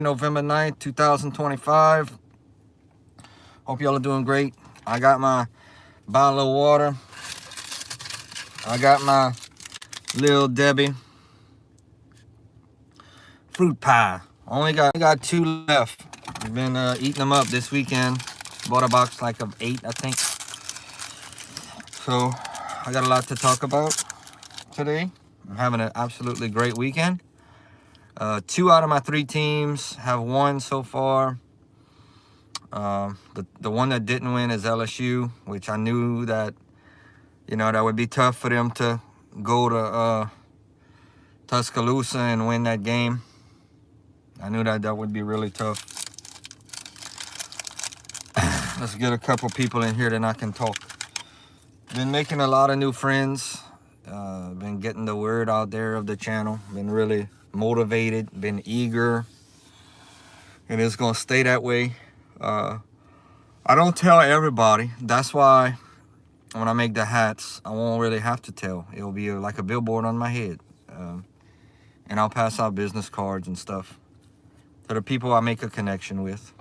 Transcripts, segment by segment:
November 9th, 2025. Hope y'all are doing great. I got my bottle of water. I got my Little Debbie fruit pie. Only got two left. I've been eating them up this weekend. Bought a box like of 8, I think. So I got a lot to talk about today. I'm having an absolutely great weekend. 2 out of my 3 teams have won so far. The one that didn't win is LSU, which I knew that that would be tough for them to go to Tuscaloosa and win that game. I knew that would be really tough. Let's get a couple people in here that I can talk. Been making a lot of new friends. Been getting the word out there of the channel. Been really motivated. Been eager. And it's going to stay that way. I don't tell everybody. That's why when I make the hats, I won't really have to tell. It'll be like a billboard on my head. And I'll pass out business cards and stuff to the people I make a connection with.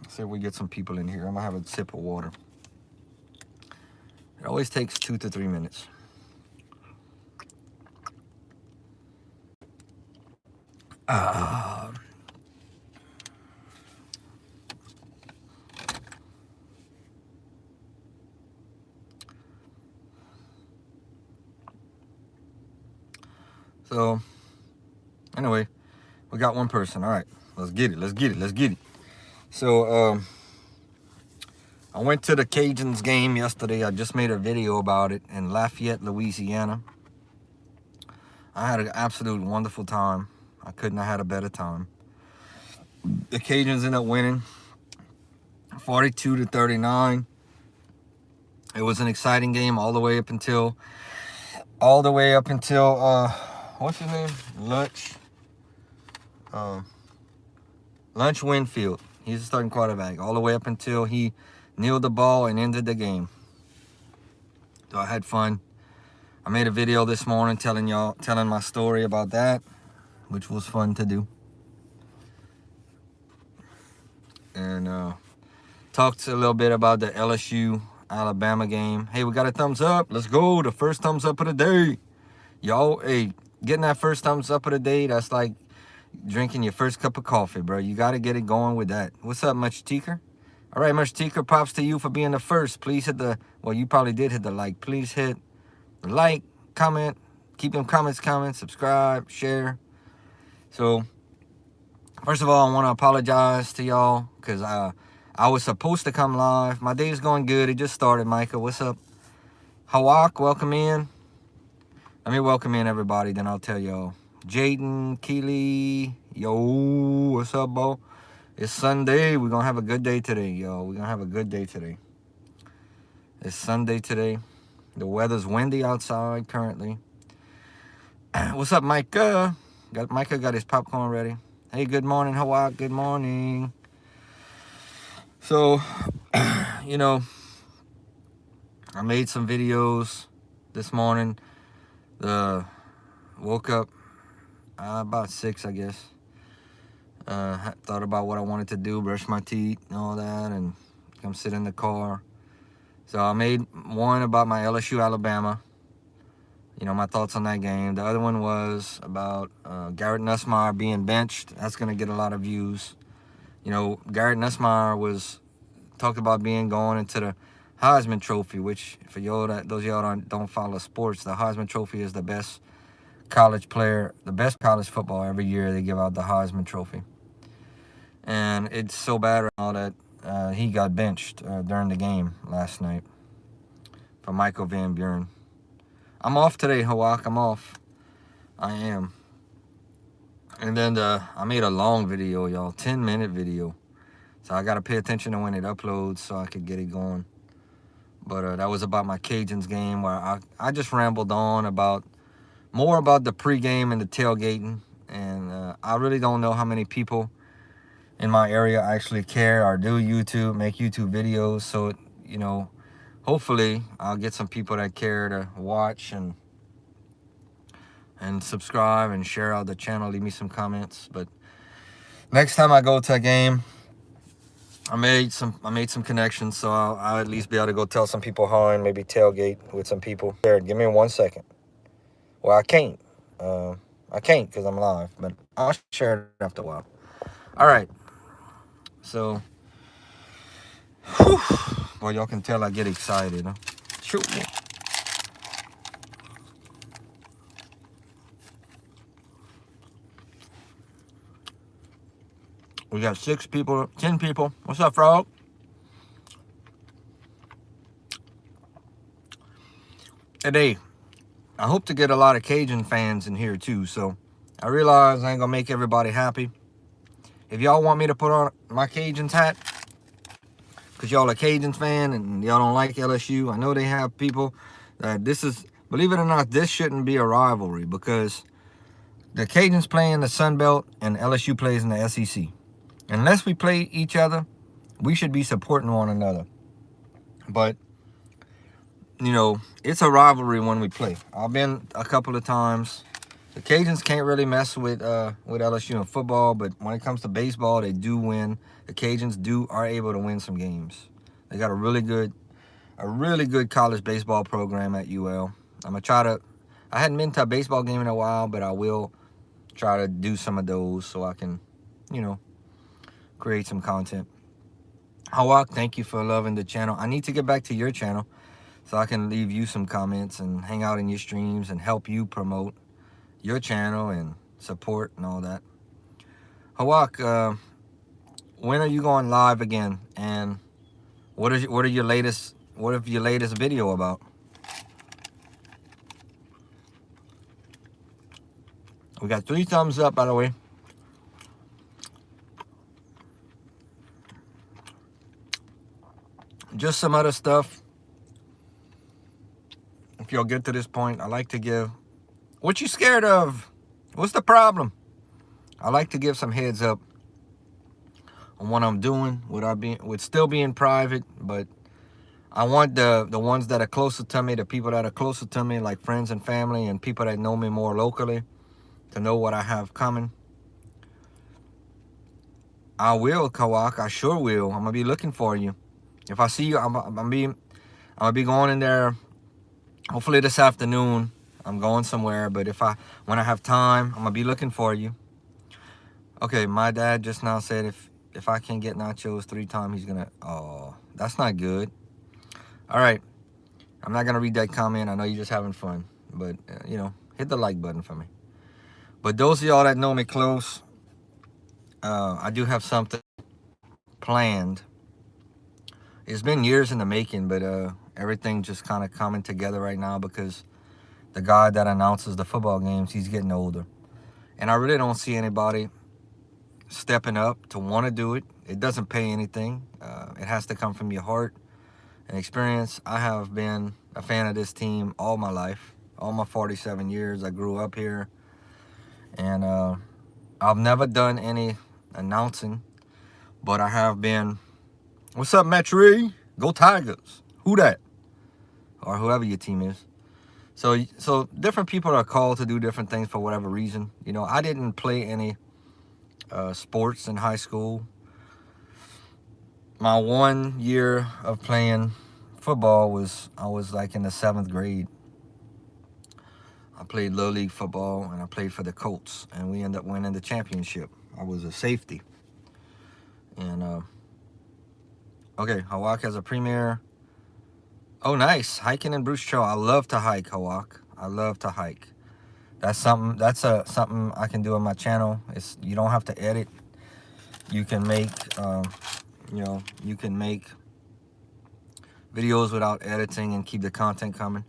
Let's see if we get some people in here. I'm going to have a sip of water. It always takes 2 to 3 minutes. So, anyway, we got one person. All right, let's get it. So, I went to the Cajuns game yesterday. I just made a video about it in Lafayette, Louisiana. I had an absolute wonderful time. I couldn't have had a better time. The Cajuns ended up winning 42-39. It was an exciting game all the way up until what's his name? Lunch Winfield. He's a starting quarterback. All the way up until he kneeled the ball and ended the game. So I had fun. I made a video this morning telling my story about that, which was fun to do. And talked a little bit about the LSU Alabama game. Hey, we got a thumbs up. Let's go. The first thumbs up of the day. Y'all, hey, getting that first thumbs up of the day, that's like drinking your first cup of coffee, bro. You got to get it going with that. What's up, Much Teaker? All right, Much Teaker, props to you for being the first. Please hit you probably did hit the like. Please hit the like, comment, keep them comments coming, subscribe, share. So, first of all, I want to apologize to y'all because I was supposed to come live. My day's going good. It just started, Micah. What's up? Hawak, welcome in. Let me welcome in everybody, then I'll tell y'all. Jaden, Keely, yo, what's up, Bo? It's Sunday. We're going to have a good day today, yo. We're going to have a good day today. It's Sunday today. The weather's windy outside currently. What's up, Micah? Micah got his popcorn ready. Hey, good morning, Hawak. Good morning. So, I made some videos this morning. Woke up about 6, I guess. Thought about what I wanted to do, brush my teeth and all that, and come sit in the car. So I made one about my LSU Alabama. My thoughts on that game. The other one was about Garrett Nussmeier being benched. That's going to get a lot of views. Garrett Nussmeier was talked about going into the Heisman Trophy, which for those of y'all don't follow sports, the Heisman Trophy is the best college football every year. They give out the Heisman Trophy. And it's so bad right now that he got benched during the game last night for Michael Van Buren. I'm off today, Hawak. I'm off. I am. And then I made a long video, y'all. 10-minute video. So I got to pay attention to when it uploads so I could get it going. But that was about my Cajuns game where I just rambled on more about the pregame and the tailgating. And I really don't know how many people in my area actually care or do make YouTube videos. So, hopefully I'll get some people that care to watch and and subscribe and share out the channel. Leave me some comments. But next time I go to a game, I made some connections, so I'll at least be able to go tell some people hi and maybe tailgate with some people. Give me 1 second. Well, I can't. I can't because I'm live, but I'll share it after a while. All right. So, whew, well, y'all can tell I get excited, huh? Shoot. We got 6 people, 10 people. What's up, Frog? Today, I hope to get a lot of Cajun fans in here too. So, I realize I ain't gonna make everybody happy. If y'all want me to put on my Cajuns hat, because y'all a Cajuns fan and y'all don't like LSU, I know they have people that this is, believe it or not, this shouldn't be a rivalry because the Cajuns play in the Sun Belt and LSU plays in the SEC. Unless we play each other, we should be supporting one another. But, you know, it's a rivalry when we play. I've been a couple of times. The Cajuns can't really mess with LSU in football, but when it comes to baseball, they do win. The Cajuns are able to win some games. They got a really good college baseball program at UL. I'm gonna try to. I hadn't been to a baseball game in a while, but I will try to do some of those so I can, you know, create some content. Hawak, thank you for loving the channel. I need to get back to your channel so I can leave you some comments and hang out in your streams and help you promote your channel and support and all that. Hawak, when are you going live again? And what is your latest video about? We got 3 thumbs up, by the way. Just some other stuff. If you'll get to this point, I like to give, what you scared of? What's the problem? I like to give some heads up on what I'm doing with still being private, but I want the ones that are closer to me, the people that are closer to me, like friends and family and people that know me more locally, to know what I have coming. I will, Kawak. I sure will. I'm gonna be looking for you. If I see you, I'm gonna be going in there. Hopefully this afternoon. I'm going somewhere, but when I have time, I'm gonna be looking for you. Okay, my dad just now said if I can get nachos 3 times, he's gonna. Oh, that's not good. All right, I'm not gonna read that comment. I know you're just having fun, but you know, hit the like button for me. But those of y'all that know me close, I do have something planned. It's been years in the making, but everything just kind of coming together right now because the guy that announces the football games, he's getting older. And I really don't see anybody stepping up to want to do it. It doesn't pay anything. It has to come from your heart and experience. I have been a fan of this team all my life, all my 47 years. I grew up here. And I've never done any announcing, but I have been, what's up, Metri? Go Tigers. Who that? Or whoever your team is. So different people are called to do different things for whatever reason. You know, I didn't play any sports in high school. My 1 year of playing football I was like in the 7th grade. I played Little League football and I played for the Colts, and we ended up winning the championship. I was a safety. And okay, Hawak has a premiere. Oh, nice. Hiking in Bruce Trail. I love to hike, Hawak. I love to hike. That's something I can do on my channel. You don't have to edit. You can make you can make videos without editing and keep the content coming.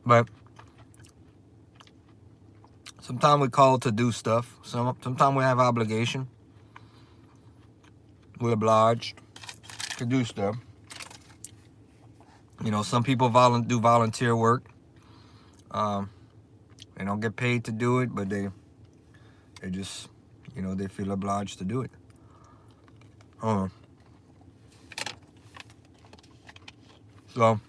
But sometimes we're called to do stuff. Sometimes we have obligation. We're obliged to do stuff. You know, some people do volunteer work. They don't get paid to do it, but they just, you know, they feel obliged to do it. Uh, so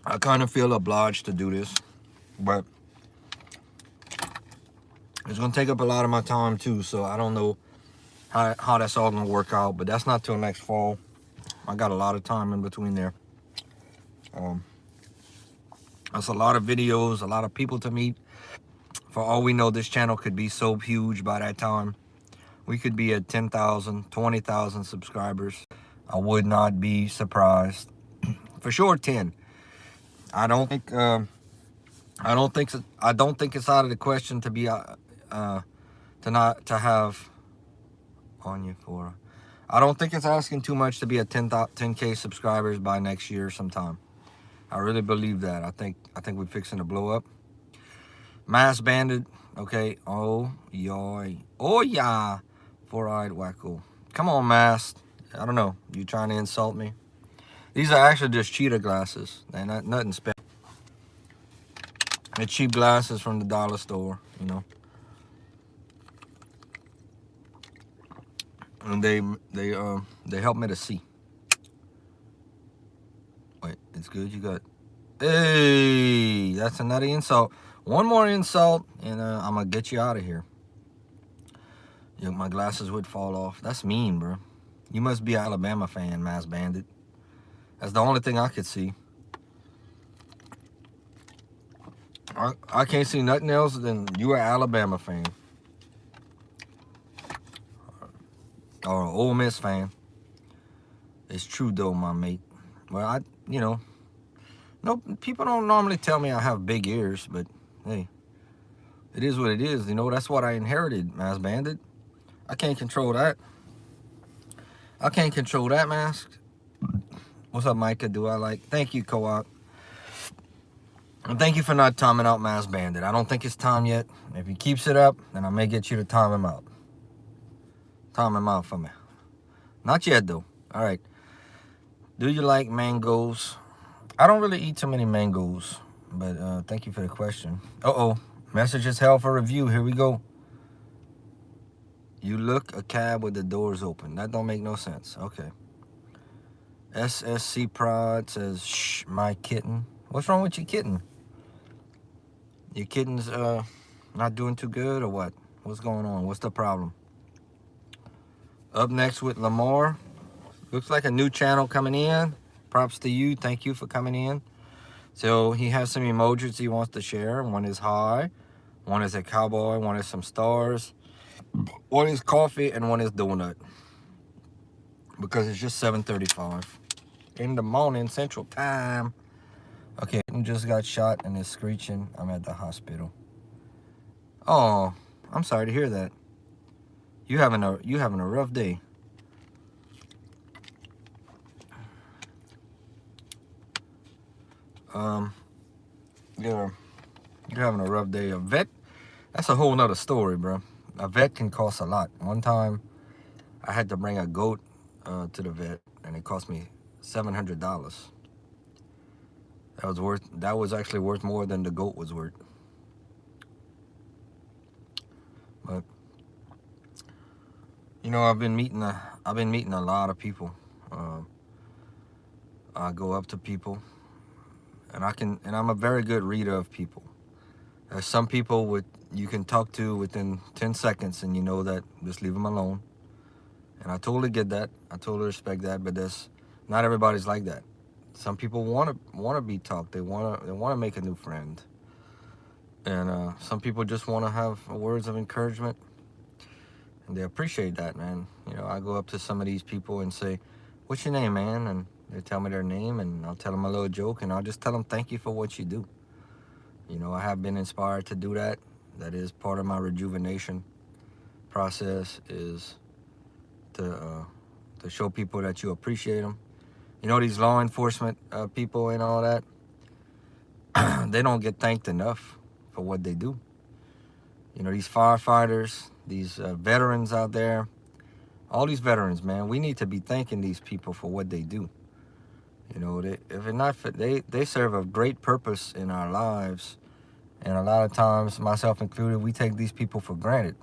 I kind of feel obliged to do this, but it's gonna take up a lot of my time too. So I don't know how that's all gonna work out, but that's not till next fall. I got a lot of time in between there. Um, that's a lot of videos, a lot of people to meet. For all we know, this channel could be so huge by that time. We could be at 10,000, 20,000 subscribers. I would not be surprised. For sure, 10. I don't think. I don't think it's out of the question to be to have on you for. I don't think it's asking too much to be at 10K subscribers by next year sometime. I really believe that. I think we're fixing to blow up. Mass Bandit, okay. Oh yeah, four-eyed wacko. Come on, Mass. I don't know. You trying to insult me? These are actually just cheetah glasses. They're not nothing special. They're cheap glasses from the dollar store, you know. And they help me to see. Wait, it's good. You got. Hey, that's another insult. One more insult, and I'm gonna get you out of here. Yeah, my glasses would fall off. That's mean, bro. You must be an Alabama fan, Mass Bandit. That's the only thing I could see. I can't see nothing else than you an Alabama fan. Or an Ole Miss fan. It's true though, my mate. Well, no, people don't normally tell me I have big ears, but hey, it is what it is. You know, that's what I inherited, Mass Bandit. I can't control that. I can't control that, Mask. What's up, Micah? Do I like? Thank you, Co-op. And thank you for not timing out Mass Bandit. I don't think it's time yet. If he keeps it up, then I may get you to time him out. Time him out for me. Not yet, though. All right. Do you like mangoes? I don't really eat too many mangoes, but thank you for the question. Uh-oh. Message is hell for review. Here we go. You look a cab with the doors open. That don't make no sense. Okay. SSC Prod says, shh, my kitten. What's wrong with your kitten? Your kitten's not doing too good or what? What's going on? What's the problem? Up next with Lamar. Looks like a new channel coming in. Props to you. Thank you for coming in. So he has some emojis he wants to share. One is high. One is a cowboy. One is some stars. One is coffee and one is donut. Because it's just 7:35 in the morning Central Time. Okay, just got shot and is screeching. I'm at the hospital. Oh, I'm sorry to hear that. You having a rough day. You're having a rough day. A vet, that's a whole nother story, bro. A vet can cost a lot. One time, I had to bring a goat to the vet, and it cost me $700. That was actually worth more than the goat was worth. But you know, I've been meeting a lot of people. I go up to people, and I'm a very good reader of people. There's some people you can talk to within 10 seconds, and you know that just leave them alone. And I totally get that. I totally respect that. But not everybody's like that. Some people want to be talked. They want to make a new friend. And some people just want to have words of encouragement. And they appreciate that, man. You know, I go up to some of these people and say, "What's your name, man?" And they tell me their name, and I'll tell them a little joke, and I'll just tell them, "Thank you for what you do." You know, I have been inspired to do that. That is part of my rejuvenation process, is to show people that you appreciate them. You know, these law enforcement people and all that, they don't get thanked enough for what they do. You know, these firefighters, these veterans out there, all these veterans, man, we need to be thanking these people for what they do. You know, they serve a great purpose in our lives, And a lot of times, myself included, we take these people for granted.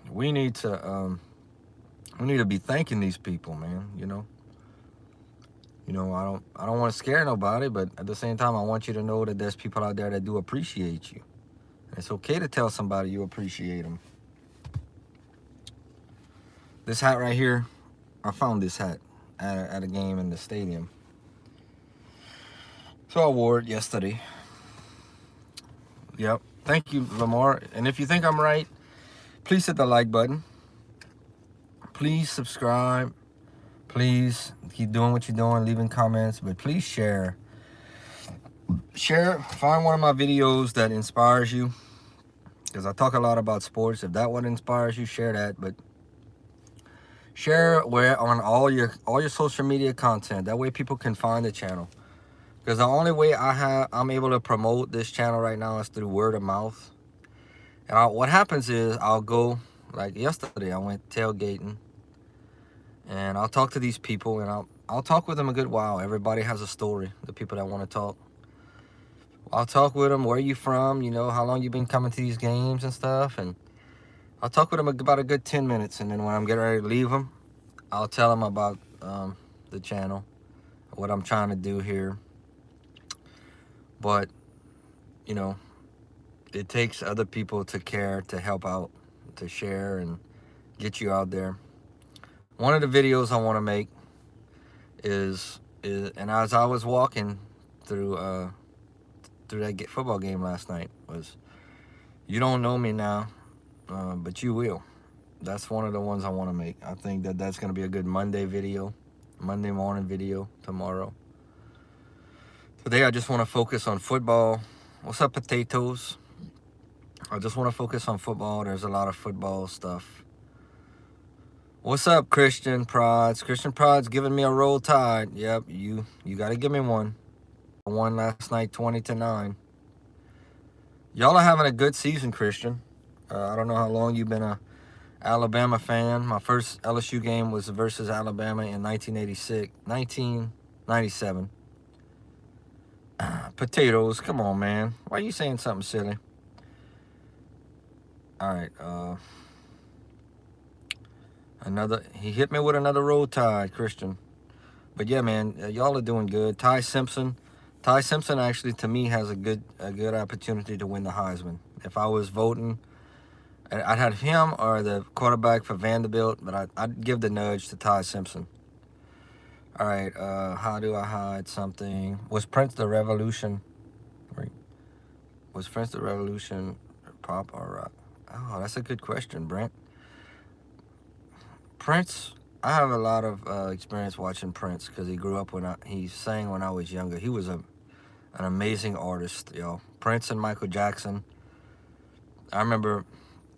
We need to be thanking these people, man. I don't want to scare nobody, but at the same time, I want you to know that there's people out there that do appreciate you. And it's okay to tell somebody you appreciate them. This hat right here, I found this hat at a game in the stadium. So I wore it yesterday. Yep. Thank you, Lamar. And if you think I'm right, please hit the like button. Please subscribe. Please keep doing what you're doing, leaving comments, but please share. Find one of my videos that inspires you, because I talk a lot about sports. If that one inspires you, share that. But share where on all your social media content. That way people can find the channel. Because the only way I'm able to promote this channel right now is through word of mouth. And what happens is I'll go, like yesterday, I went tailgating. And I'll talk to these people, and I'll talk with them a good while. Everybody has a story, the people that want to talk. I'll talk with them, where you from, how long you been coming to these games and stuff. And I'll talk with them about a good 10 minutes. And then when I'm getting ready to leave them, I'll tell them about the channel, what I'm trying to do here. But, it takes other people to care, to help out, to share, and get you out there. One of the videos I want to make is and as I was walking through that football game last night, was, you don't know me now, but you will. That's one of the ones I want to make. I think that's going to be a good Monday morning video tomorrow. Today I just want to focus on football. What's up, potatoes? I just want to focus on football. There's a lot of football stuff. What's up, Christian Prods? Christian Prods giving me a Roll Tide. Yep, you got to give me one. I won last night 20-9. Y'all are having a good season, Christian. I don't know how long you've been a Alabama fan. My first LSU game was versus Alabama in 1997. Potatoes, come on, man. Why are you saying something silly? All right, he hit me with another Roll Tide, Christian. But yeah, man, y'all are doing good. Ty Simpson actually, to me, has a good opportunity to win the Heisman. If I was voting, I'd have him or the quarterback for Vanderbilt, but I'd give the nudge to Ty Simpson. All right, how do I hide something? Was Prince the Revolution? Was Prince the Revolution pop or rock? Oh, that's a good question, Brent. Prince, I have a lot of experience watching Prince, because he grew up he sang when I was younger. He was an amazing artist, y'all. Prince and Michael Jackson. I remember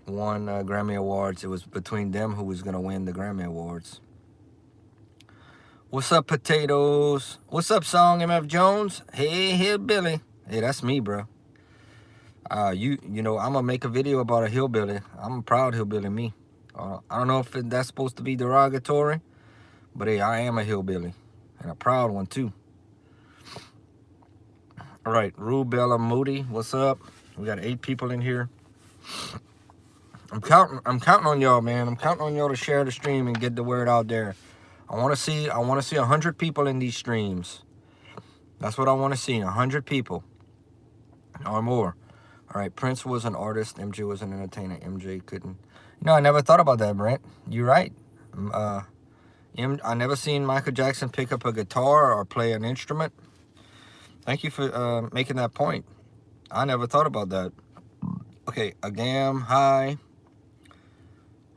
won Grammy Awards. It was between them who was going to win the Grammy Awards. What's up, potatoes? What's up, Song MF Jones? Hey, Billy. Hey, that's me, bro. I'm going to make a video about a hillbilly. I'm a proud hillbilly, me. I don't know if that's supposed to be derogatory, but hey, I am a hillbilly, and a proud one too. All right, Rubella Moody, what's up? We got 8 people in here. I'm counting on y'all, man. I'm counting on y'all to share the stream and get the word out there. I want to see 100 people in these streams. That's what I want to see, 100 people or more. All right, Prince was an artist. MJ was an entertainer. MJ couldn't. I never thought about that, Brent. You're right. I never seen Michael Jackson pick up a guitar or play an instrument. Thank you for making that point. I never thought about that. Okay, Agam, hi.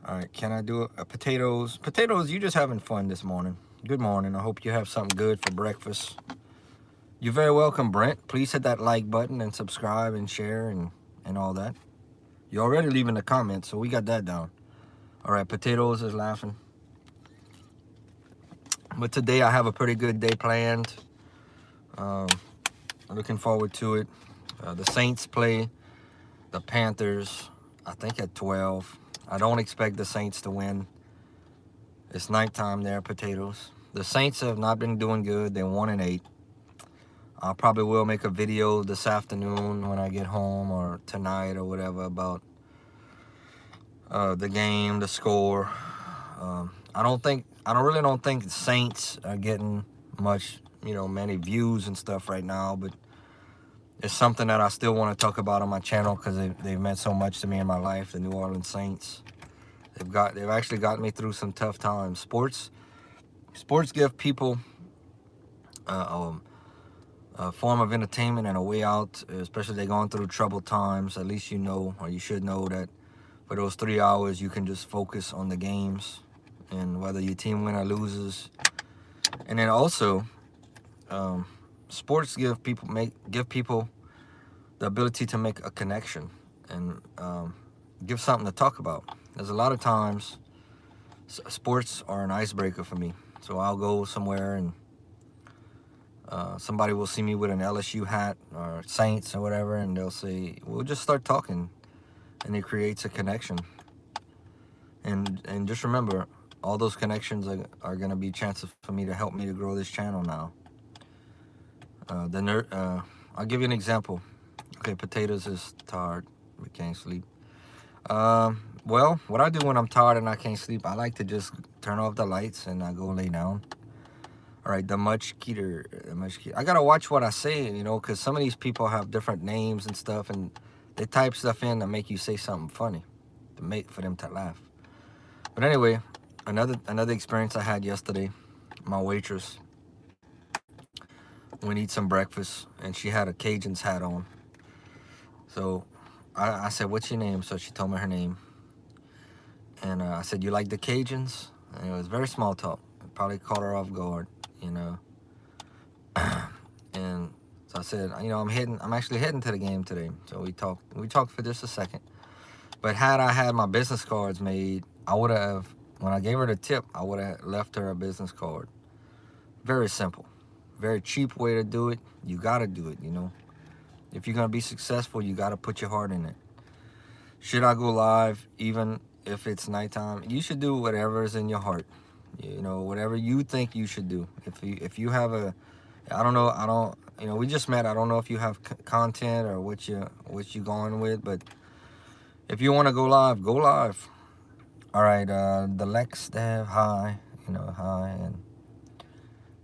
All right, can I do a potatoes? Potatoes, you just having fun this morning. Good morning. I hope you have something good for breakfast. You're very welcome, Brent. Please hit that like button and subscribe and share and all that. You're already leaving the comments, so we got that down. All right, potatoes is laughing. But today I have a pretty good day planned. Looking forward to it. The Saints play the Panthers, I think at 12. I don't expect the Saints to win. It's nighttime there, potatoes. The Saints have not been doing good. They're 1-8. I probably will make a video this afternoon when I get home, or tonight or whatever, about the game, the score. I really don't think the Saints are getting much, many views and stuff right now, but it's something that I still want to talk about on my channel because they've meant so much to me in my life. The New Orleans Saints. They've actually gotten me through some tough times. Sports give people a form of entertainment and a way out, especially if they're going through troubled times. At least you know, or you should know, that for those 3 hours you can just focus on the games and whether your team win or loses. And then also, sports give people the ability to make a connection and give something to talk about. There's a lot of times sports are an icebreaker for me. So I'll go somewhere and somebody will see me with an LSU hat or Saints or whatever, and they'll say, we'll just start talking, and it creates a connection. And just remember, all those connections are going to be chances for me to help me to grow this channel now. I'll give you an example. Okay, Potatoes is tired, but can't sleep. Well, what I do when I'm tired and I can't sleep, I like to just turn off the lights and I go lay down. All right, the much keter. I gotta watch what I say, because some of these people have different names and stuff, and they type stuff in to make you say something funny, for them to laugh. But anyway, another experience I had yesterday. My waitress, we need some breakfast, and she had a Cajun's hat on. So I said, "What's your name?" So she told me her name, and I said, "You like the Cajuns?" And it was very small talk. It probably caught her off guard. And so I said, I'm actually heading to the game today. So we talked for just a second. But had I had my business cards made, I would have, when I gave her the tip, I would have left her a business card. Very simple, very cheap way to do it. You got to do it, If you're going to be successful, you got to put your heart in it. Should I go live even if it's nighttime? You should do whatever is in your heart. Whatever you think you should do. If you have we just met. I don't know if you have content or what you going with, but if you want to go live, go live. All right, the Lex Dev, hi, and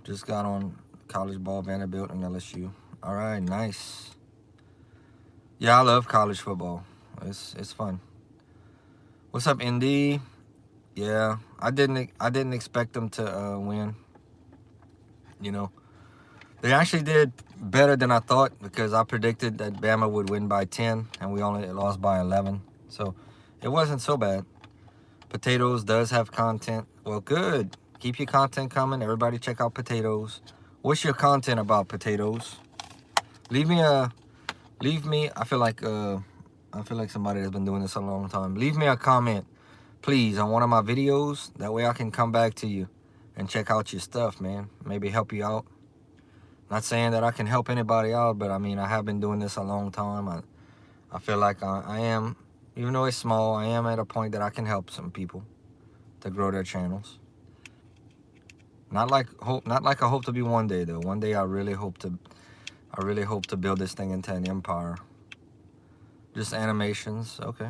just got on college ball, Vanderbilt and LSU. All right, nice. Yeah, I love college football. It's fun. What's up, Indy? Yeah, I didn't expect them to win. They actually did better than I thought, because I predicted that Bama would win by 10, and we only lost by 11. So it wasn't so bad. Potatoes does have content. Well, good. Keep your content coming. Everybody check out Potatoes. What's your content about, Potatoes? Leave me. I feel like somebody that's been doing this a long time. Leave me a comment, please, on one of my videos. That way I can come back to you and check out your stuff, man. Maybe help you out. Not saying that I can help anybody out, but I have been doing this a long time. I feel like I am, even though it's small, I am at a point that I can help some people to grow their channels. Not like I hope to be one day, though. One day I really hope to build this thing into an empire. Just animations, okay.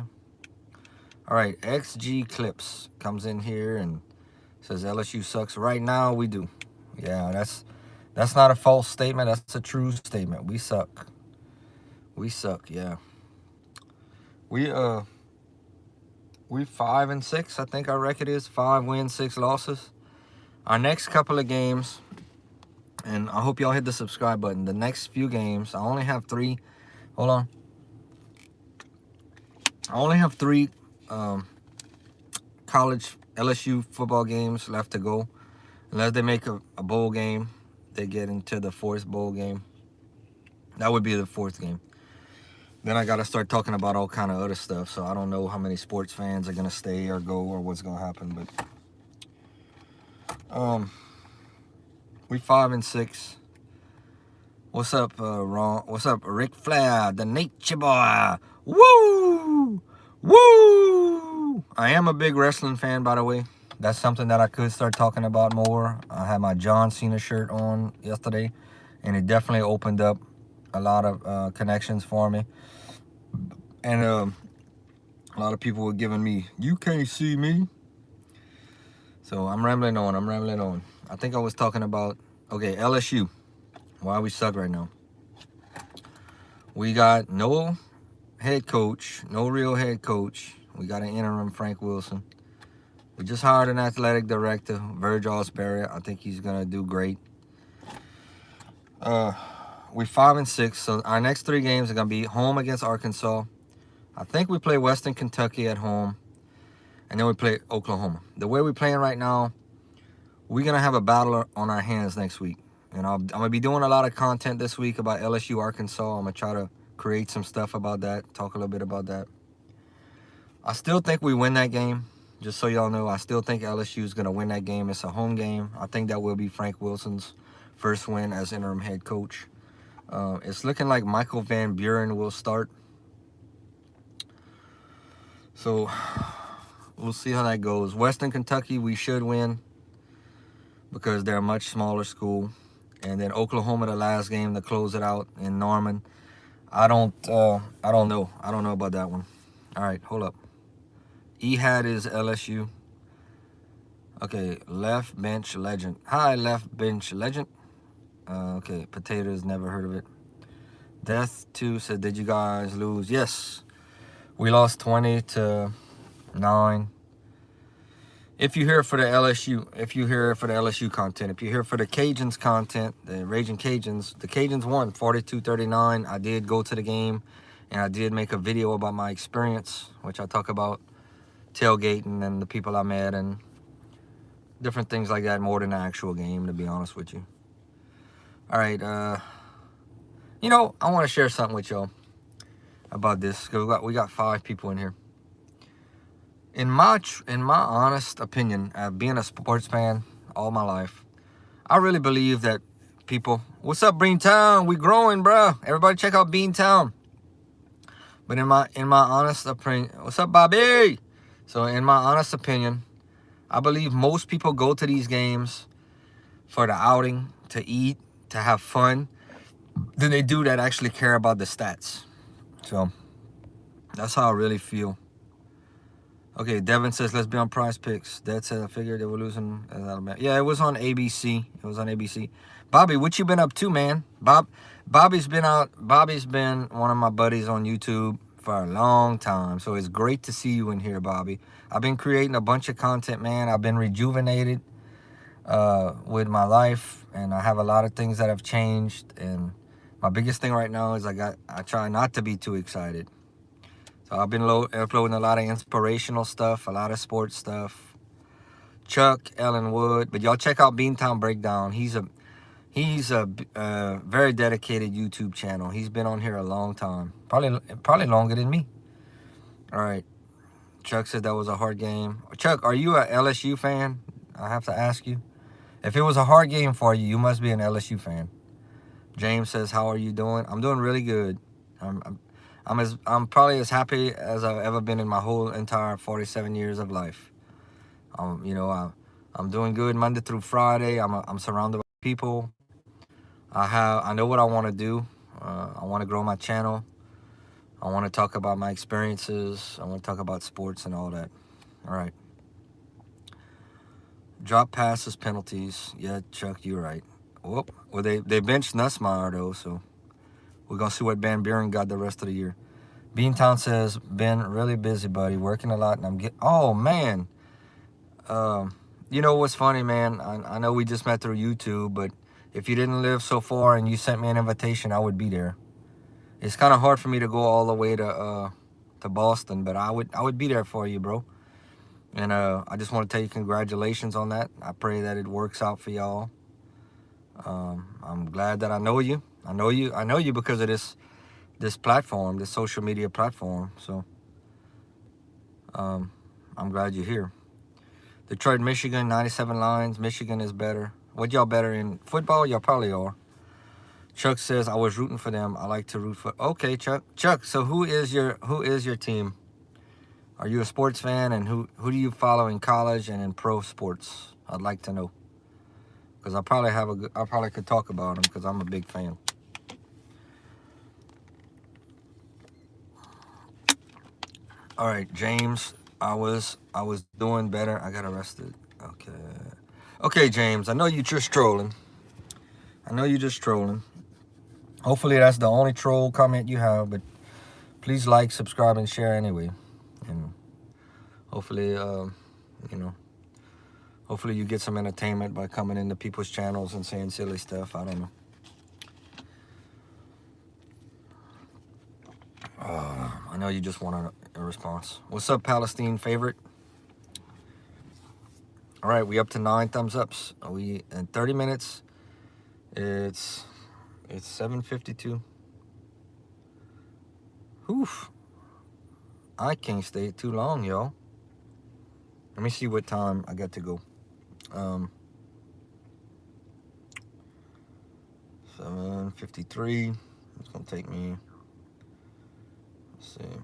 All right, XG Clips comes in here and says LSU sucks. Right now we do. Yeah, that's not a false statement. That's a true statement. We suck. We suck. Yeah. We 5-6. I think our record is 5 wins, 6 losses. Our next couple of games, and I hope y'all hit the subscribe button. The next few games, I only have 3. Hold on. I only have 3 college LSU football games left to go. Unless they make a bowl game, they get into the 4th bowl game. That would be the 4th game. Then I got to start talking about all kind of other stuff. So I don't know how many sports fans are going to stay or go or what's going to happen. But we 5-6. What's up, Ron? What's up, Ric Flair, the Nature Boy? Woo! Woo! I am a big wrestling fan, by the way. That's something that I could start talking about more. I had my John Cena shirt on yesterday. and it definitely opened up a lot of connections for me. And a lot of people were giving me, "You can't see me." So I'm rambling on. I think I was talking about, okay, LSU. Why we suck right now. We got no head coach, no real head coach. We got an interim, Frank Wilson. We just hired an athletic director, Virgil Osberry. I think he's gonna do great. We're 5-6, so our next 3 games are gonna be home against Arkansas. I think we play Western Kentucky at home, and then we play Oklahoma. The way we're playing right now, we're gonna have a battle on our hands next week. And I'm gonna be doing a lot of content this week about LSU Arkansas. I'm gonna try to create some stuff about that, talk a little bit about that. I still think we win that game. Just so y'all know, I still think LSU is gonna win that game. It's a home game. I think that will be Frank Wilson's first win as interim head coach. It's looking like Michael Van Buren will start. So we'll see how that goes. Western Kentucky, we should win because they're a much smaller school. And then Oklahoma, the last game to close it out in Norman. I don't know. I don't know about that one. All right, hold up. Ehad is LSU. Okay, left bench legend. Hi, left bench legend. Okay, potatoes, never heard of it. Death 2 said, did you guys lose? Yes. We lost 20-9. If you're here for the LSU, content, if you're here for the Cajuns content, the Raging Cajuns, the Cajuns won 42-39. I did go to the game, and I did make a video about my experience, which I talk about tailgating and the people I met and different things like that, more than the actual game, to be honest with you. All right, you know, I want to share something with y'all about this, because we got 5 people in here. In my honest opinion, being a sports fan all my life, I really believe that people, what's up, Beantown? We growing, bro. Everybody check out Beantown. But in my honest opinion, what's up, Bobby? So in my honest opinion, I believe most people go to these games for the outing, to eat, to have fun, than they do that actually care about the stats. So that's how I really feel. Okay, Devin says, let's be on Prize Picks. Dad said, I figured they were losing. Yeah, it was on ABC. Bobby, what you been up to, man? Bobby's been one of my buddies on YouTube for a long time. So it's great to see you in here, Bobby. I've been creating a bunch of content, man. I've been rejuvenated with my life, and I have a lot of things that have changed. And my biggest thing right now is I try not to be too excited. So I've been uploading a lot of inspirational stuff, a lot of sports stuff. Chuck, Ellen Wood, but y'all check out Beantown Breakdown. He's a very dedicated YouTube channel. He's been on here a long time, probably longer than me. All right, Chuck said that was a hard game. Chuck, are you a LSU fan? I have to ask you. If it was a hard game for you, you must be an LSU fan. James says, how are you doing? I'm doing really good. I'm probably as happy as I've ever been in my whole entire 47 years of life. You know, I'm doing good Monday through Friday. I'm surrounded by people. I know what I want to do. I want to grow my channel. I want to talk about my experiences. I want to talk about sports and all that. All right. Drop passes, penalties. Yeah, Chuck, you're right. Whoop. Well, they benched Nussmeier, though, so we're going to see what Van Buren got the rest of the year. Beantown says, been really busy, buddy. Working a lot, and I'm getting... Oh, man. You know what's funny, man? I know we just met through YouTube, but if you didn't live so far and you sent me an invitation, I would be there. It's kind of hard for me to go all the way to Boston, but I would be there for you, bro. And I just want to tell you congratulations on that. I pray that it works out for y'all. I'm glad that I know you. I know you because of this platform, this social media platform. So I'm glad you're here. Detroit, Michigan, 97 Lions. Michigan is better. What y'all better in football? Y'all probably are. Chuck says, I was rooting for them. I like to root for... Okay, Chuck, so who is your team? Are you a sports fan? And who do you follow in college and in pro sports? I'd like to know. because I probably could talk about him because I'm a big fan. All right, James. I was doing better. I got arrested. Okay, James. I know you just trolling. Hopefully that's the only troll comment you have, but please like, subscribe, and share anyway. And hopefully, you know, hopefully you get some entertainment by coming into people's channels and saying silly stuff. I don't know. I know you just want a response. What's up, Palestine favorite? All right, we up to 9 thumbs ups. We in 30 minutes. It's 7:52. Oof. I can't stay too long, y'all. Let me see what time I got to go. 7:53. It's gonna take me. Let's see.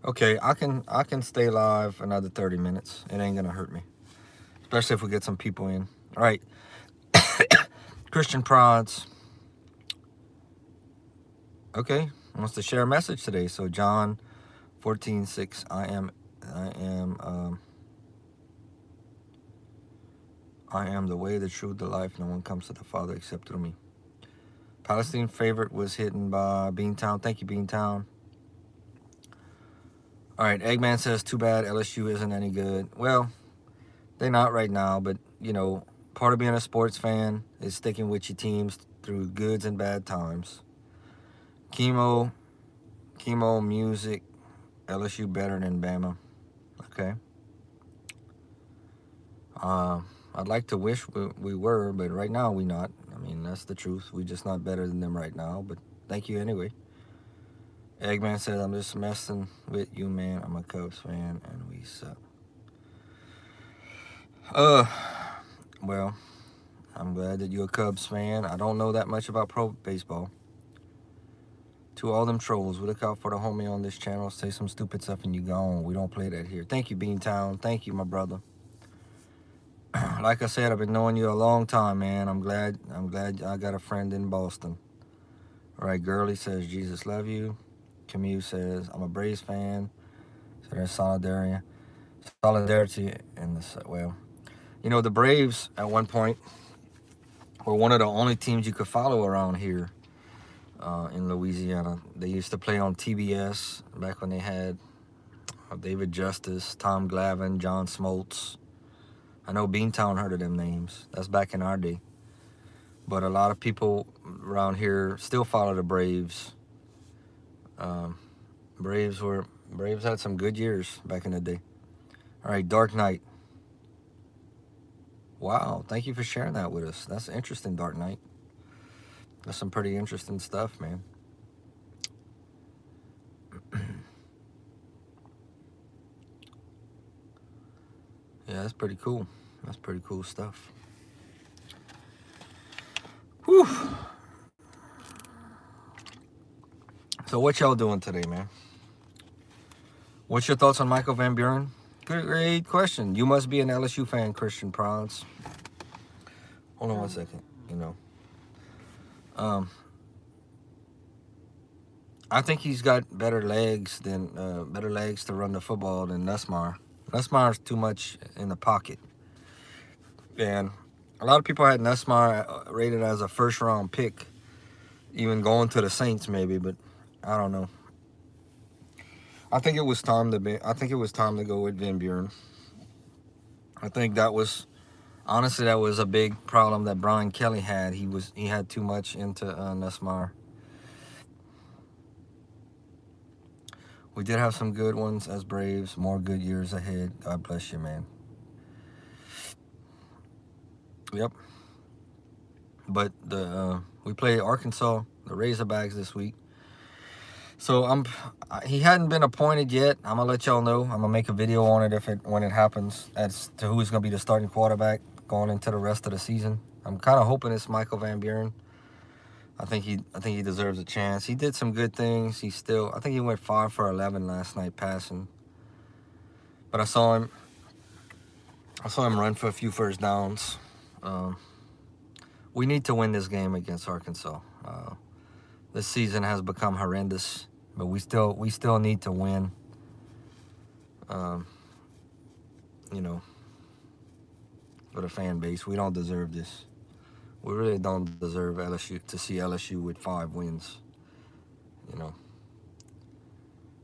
Okay, I can stay live another 30 minutes. It ain't gonna hurt me, especially if we get some people in. All right, Christian Prods. Okay, wants to share a message today. So John 14:6. I am the way, the truth, the life. No one comes to the Father except through me. Palestine favorite was hidden by Beantown. Thank you, Beantown. All right, Eggman says, too bad LSU isn't any good. Well, they're not right now, but, you know, part of being a sports fan is sticking with your teams through goods and bad times. Chemo, music, LSU better than Bama. Okay. I'd like to wish we were, but right now we not. I mean, that's the truth. We just not better than them right now, but thank you anyway. Eggman says, I'm just messing with you, man. I'm a Cubs fan, and we suck. Well, I'm glad that you're a Cubs fan. I don't know that much about pro baseball. To all them trolls, we look out for the homie on this channel. Say some stupid stuff and you gone. We don't play that here. Thank you, Beantown. Thank you, my brother. Like I said, I've been knowing you a long time, man. I'm glad I got a friend in Boston. All right, Girly says, Jesus love you. Camille says, I'm a Braves fan. So there's solidarity in this. Well, you know, the Braves at one point were one of the only teams you could follow around here in Louisiana. They used to play on TBS back when they had David Justice, Tom Glavine, John Smoltz. I know Beantown heard of them names. That's back in our day. But a lot of people around here still follow the Braves. Braves had some good years back in the day. All right, Dark Knight. Wow, thank you for sharing that with us. That's interesting, Dark Knight. That's some pretty interesting stuff, man. Yeah, that's pretty cool. That's pretty cool stuff. Whew. So what y'all doing today, man? What's your thoughts on Michael Van Buren? Great question. You must be an LSU fan, Christian Prons. Hold on one second. You know, I think he's got better legs to run the football than Nussmeier. Nussmeier's too much in the pocket, and a lot of people had Nussmeier rated as a first-round pick, even going to the Saints maybe, but I don't know. I think it was time to go with Van Buren. I think that was a big problem that Brian Kelly had. He had too much into Nussmeier. We did have some good ones as Braves. More good years ahead. God bless you, man. Yep. But we play Arkansas, the Razorbacks this week. So he hadn't been appointed yet. I'm gonna let y'all know. I'm gonna make a video on it when it happens as to who's gonna be the starting quarterback going into the rest of the season. I'm kind of hoping it's Michael Van Buren. I think he deserves a chance. He did some good things. I think he went 5 for 11 last night passing. But I saw I saw him run for a few first downs. We need to win this game against Arkansas. This season has become horrendous, but we still need to win. You know, for the fan base, we don't deserve this. We really don't deserve to see LSU with 5 wins. You know,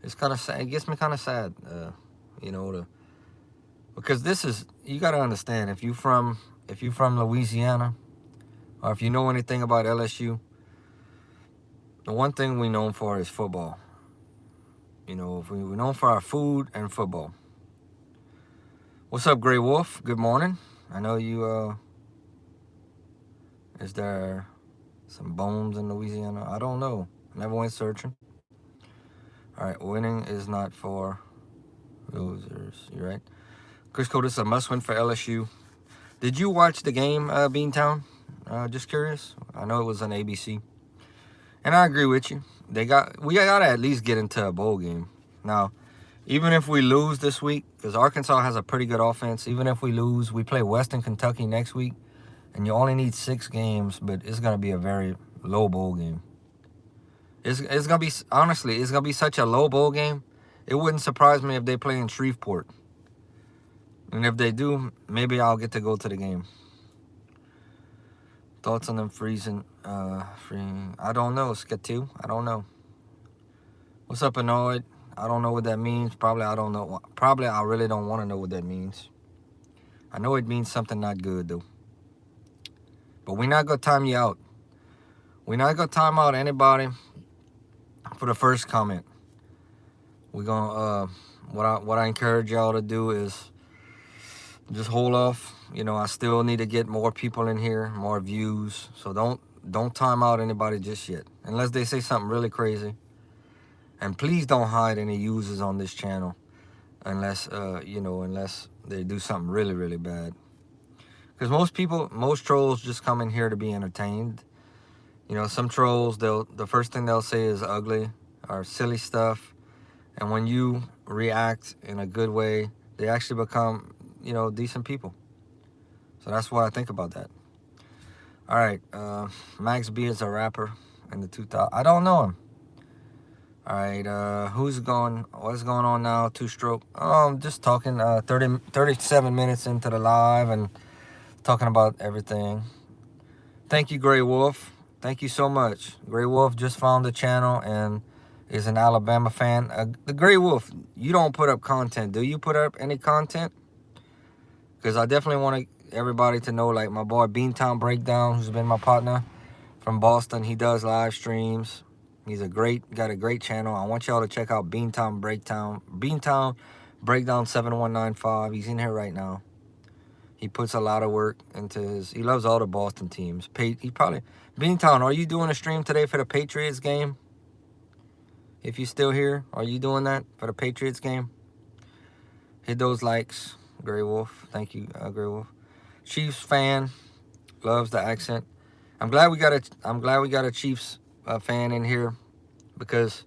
it's kind of sad. It gets me kind of sad. You know, because this is, you got to understand, if you from Louisiana, or if you know anything about LSU, the one thing we're known for is football. You know, we're known for our food and football. What's up, Grey Wolf? Good morning. I know you, is there some bones in Louisiana? I don't know. Never went searching. All right, winning is not for losers. You're right. Chris Cole, this is a must-win for LSU. Did you watch the game, Beantown? Just curious. I know it was on ABC. And I agree with you. We got to at least get into a bowl game. Now, even if we lose this week, because Arkansas has a pretty good offense, even if we lose, we play Western Kentucky next week, and you only need 6 games, but it's going to be a very low bowl game. It's going to be, honestly, it's going to be such a low bowl game, it wouldn't surprise me if they play in Shreveport. And if they do, maybe I'll get to go to the game. Thoughts on them freezing? I don't know, Skatu. I don't know. What's up, Annoyed? I don't know what that means. Probably I don't know. Probably I really don't want to know what that means. I know it means something not good, though. But we're not going to time you out. We're not going to time out anybody for the first comment. We're going to, what I encourage y'all to do is just hold off. You know, I still need to get more people in here, more views. So don't time out anybody just yet, unless they say something really crazy. And please don't hide any users on this channel, unless unless they do something really, really bad. Because most trolls just come in here to be entertained. You know, some trolls, the first thing they'll say is ugly or silly stuff. And when you react in a good way, they actually become, you know, decent people. So that's what I think about that. All right, Max B is a rapper in the 2000s. I don't know him. All right, what's going on now? Two Stroke. Just talking 37 minutes into the live and talking about everything. Thank you, Grey Wolf. Thank you so much. Grey Wolf just found the channel and is an Alabama fan. The Grey Wolf, you don't put up content. Do you put up any content? Because I definitely want everybody to know, like my boy Beantown Breakdown, who's been my partner from Boston. He does live streams. He's got a great channel. I want y'all to check out Beantown Breakdown 7195. He's in here right now. He puts a lot of work into he loves all the Boston teams. Beantown, are you doing a stream today for the Patriots game? If you're still here, are you doing that for the Patriots game? Hit those likes, Grey Wolf. Thank you, Grey Wolf. Chiefs fan, loves the accent. I'm glad we got a Chiefs fan in here, because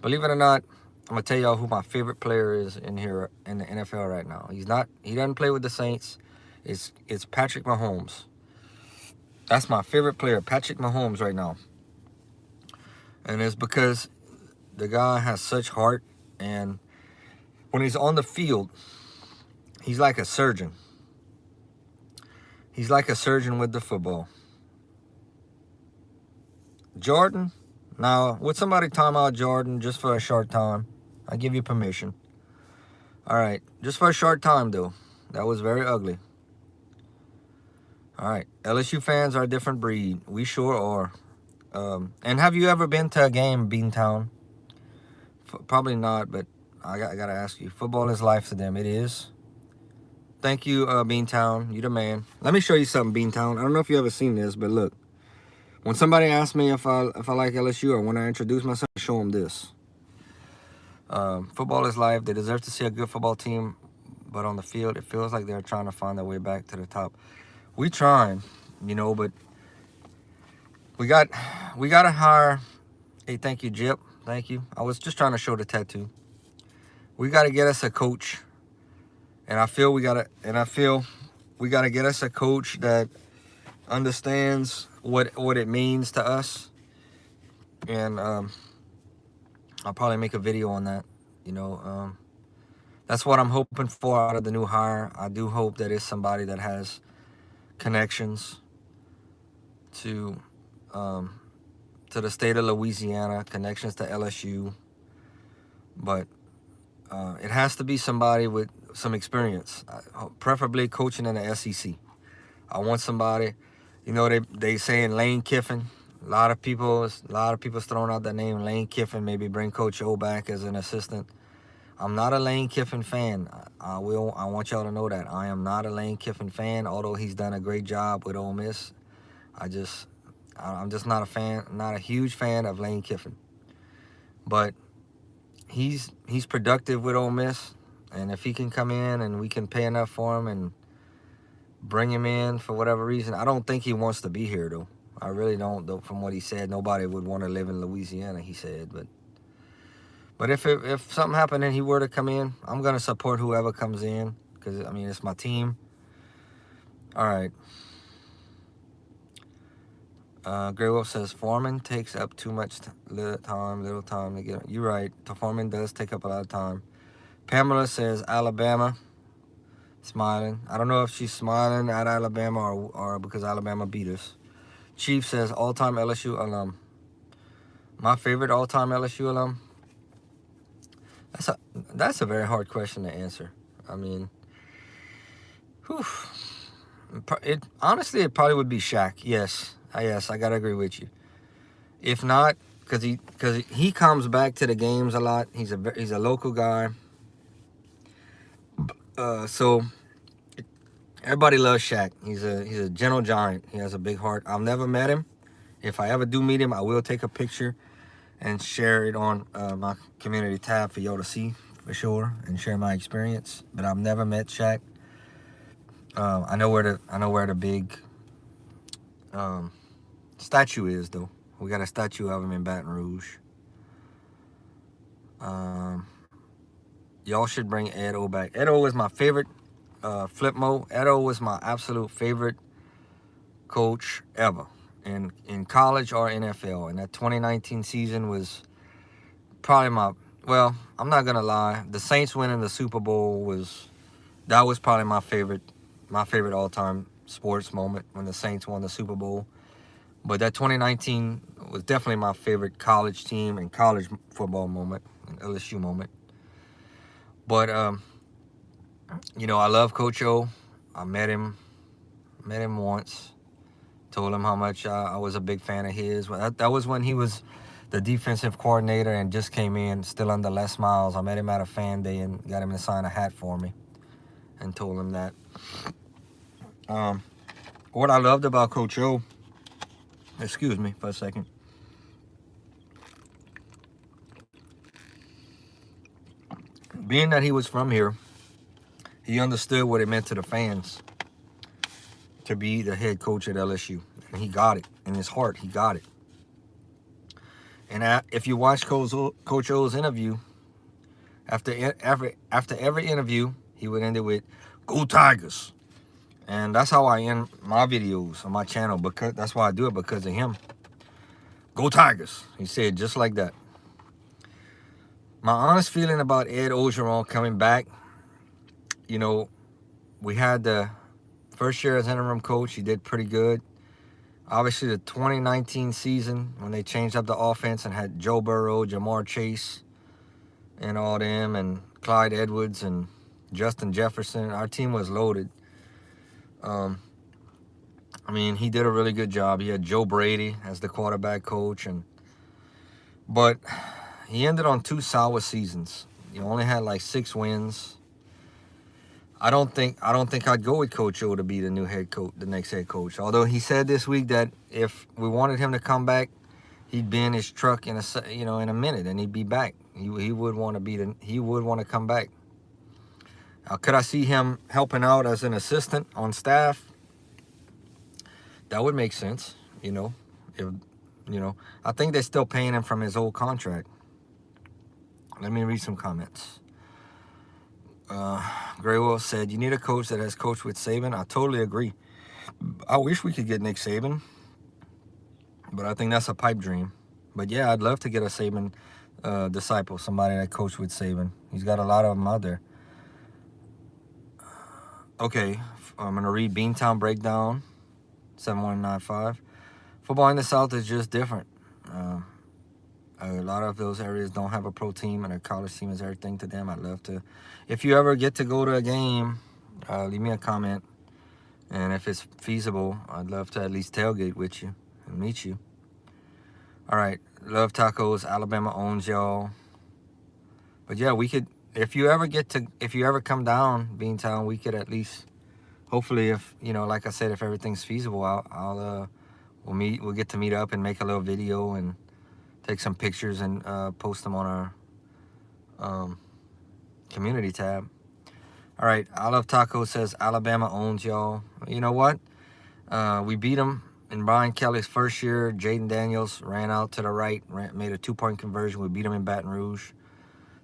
believe it or not, I'm gonna tell y'all who my favorite player is in here in the NFL right now. He doesn't play with the Saints. It's Patrick Mahomes. That's my favorite player, Patrick Mahomes, right now. And it's because the guy has such heart, and when he's on the field, he's like a surgeon. He's like a surgeon with the football. Jordan, now, would somebody time out Jordan just for a short time? I give you permission. All right, just for a short time, though. That was very ugly. All right, LSU fans are a different breed. We sure are. And have you ever been to a game, Beantown? Probably not, but I got to ask you. Football is life to them. It is. Thank you, Beantown. You the man. Let me show you something, Beantown. I don't know if you ever seen this, but look. When somebody asks me if I like LSU, or when I introduce myself, I show them this. Football is life. They deserve to see a good football team, but on the field, it feels like they're trying to find their way back to the top. We trying, you know, but we got to hire. Hey, thank you, Jip. Thank you. I was just trying to show the tattoo. We got to get us a coach And I feel we gotta get us a coach that understands what it means to us. And I'll probably make a video on that. You know, that's what I'm hoping for out of the new hire. I do hope that it's somebody that has connections to the state of Louisiana, connections to LSU, but it has to be somebody with some experience, preferably coaching in the SEC. I want somebody, you know, they saying Lane Kiffin. A lot of people's throwing out that name, Lane Kiffin. Maybe bring Coach O back as an assistant. I'm not a Lane Kiffin fan. I want y'all to know that I am not a Lane Kiffin fan. Although he's done a great job with Ole Miss, I'm just not a fan, not a huge fan of Lane Kiffin. But he's productive with Ole Miss, and if he can come in and we can pay enough for him and bring him in for whatever reason, I don't think he wants to be here though. I really don't, though. From what he said, nobody would want to live in Louisiana, he said. But if something happened and he were to come in, I'm gonna support whoever comes in, because I mean it's my team. All right. Grey Wolf says Foreman takes up too much little time to get. You're right. Foreman does take up a lot of time. Pamela says Alabama. Smiling. I don't know if she's smiling at Alabama or because Alabama beat us. Chief says all-time LSU alum. My favorite all-time LSU alum. That's a very hard question to answer. I mean, whew. Honestly, it probably would be Shaq. Yes, I gotta agree with you. If not, because he comes back to the games a lot. He's a local guy. So everybody loves Shaq. He's a gentle giant. He has a big heart. I've never met him. If I ever do meet him, I will take a picture and share it on my community tab for y'all to see for sure and share my experience. But I've never met Shaq. I know where the big statue is though. We got a statue of him in Baton Rouge. Y'all should bring Ed O back. Ed O is my favorite. Flipmo. Ed O was my absolute favorite coach ever in college or NFL. And that 2019 season was probably I'm not gonna lie. The Saints winning the Super Bowl was probably my favorite all-time sports moment when the Saints won the Super Bowl. But that 2019 was definitely my favorite college team and college football moment, and LSU moment. But you know, I love Coach O. I met him once. Told him how much I was a big fan of his. That was when he was the defensive coordinator and just came in, still under Les Miles. I met him at a fan day and got him to sign a hat for me and told him that. What I loved about Coach O, excuse me for a second. Being that he was from here, he understood what it meant to the fans to be the head coach at LSU. And he got it. In his heart, he got it. And if you watch Coach O's interview, after every interview, he would end it with, "Go Tigers." And that's how I end my videos on my channel, because that's why I do it, because of him. "Go Tigers." He said just like that. My honest feeling about Ed Orgeron coming back, you know, we had the first year as interim coach. He did pretty good. Obviously, the 2019 season, when they changed up the offense and had Joe Burrow, Jamar Chase, and all them, and Clyde Edwards and Justin Jefferson, our team was loaded. I mean, he did a really good job. He had Joe Brady as the quarterback coach, but he ended on 2 sour seasons. He only had like 6 wins. I don't think I'd go with Coach O to be the new head coach, the next head coach. Although he said this week that if we wanted him to come back, he'd be in his truck in a minute, and he'd be back. He would want to come back. Could I see him helping out as an assistant on staff? That would make sense, you know. I think they're still paying him from his old contract. Let me read some comments. Graywell said, you need a coach that has coached with Saban. I totally agree. I wish we could get Nick Saban, but I think that's a pipe dream. But yeah, I'd love to get a Saban disciple, somebody that coached with Saban. He's got a lot of them out there. Okay, I'm going to read Beantown Breakdown, 7195. Football in the South is just different. A lot of those areas don't have a pro team, and a college team is everything to them. I'd love to. If you ever get to go to a game, leave me a comment. And if it's feasible, I'd love to at least tailgate with you and meet you. All right. Love tacos. Alabama owns y'all. But yeah, we could, if you ever come down, Beantown, we could at least, hopefully, if, like I said, if everything's feasible, we'll get to meet up and make a little video and take some pictures and post them on our community tab. All right, I Love Taco says Alabama owns y'all. You know what? We beat them in Brian Kelly's first year. Jaden Daniels ran out to the right, made a 2-point conversion. We beat them in Baton Rouge.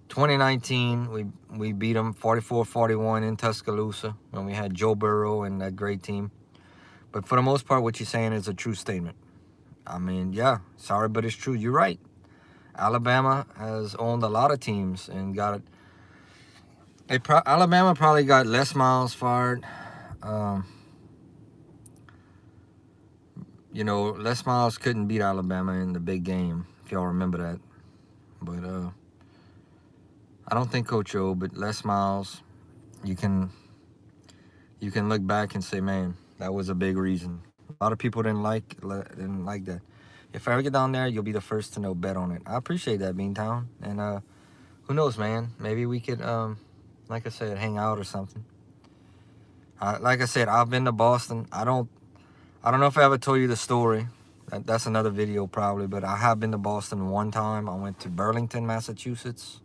2019, we beat them 44-41 in Tuscaloosa when we had Joe Burrow and that great team. But for the most part, what you're saying is a true statement. I mean, yeah, sorry, but it's true. You're right. Alabama has owned a lot of teams and got it. Alabama probably got Les Miles fired. Les Miles couldn't beat Alabama in the big game, if y'all remember that. But I don't think Coach O, but Les Miles, you can look back and say, man, that was a big reason. A lot of people didn't like that. If I ever get down there, you'll be the first to know. Bet on it. I appreciate that, Beantown. And who knows, man? Maybe we could, like I said, hang out or something. Like I said, I've been to Boston. I don't know if I ever told you the story. That's another video probably. But I have been to Boston one time. I went to Burlington, Massachusetts,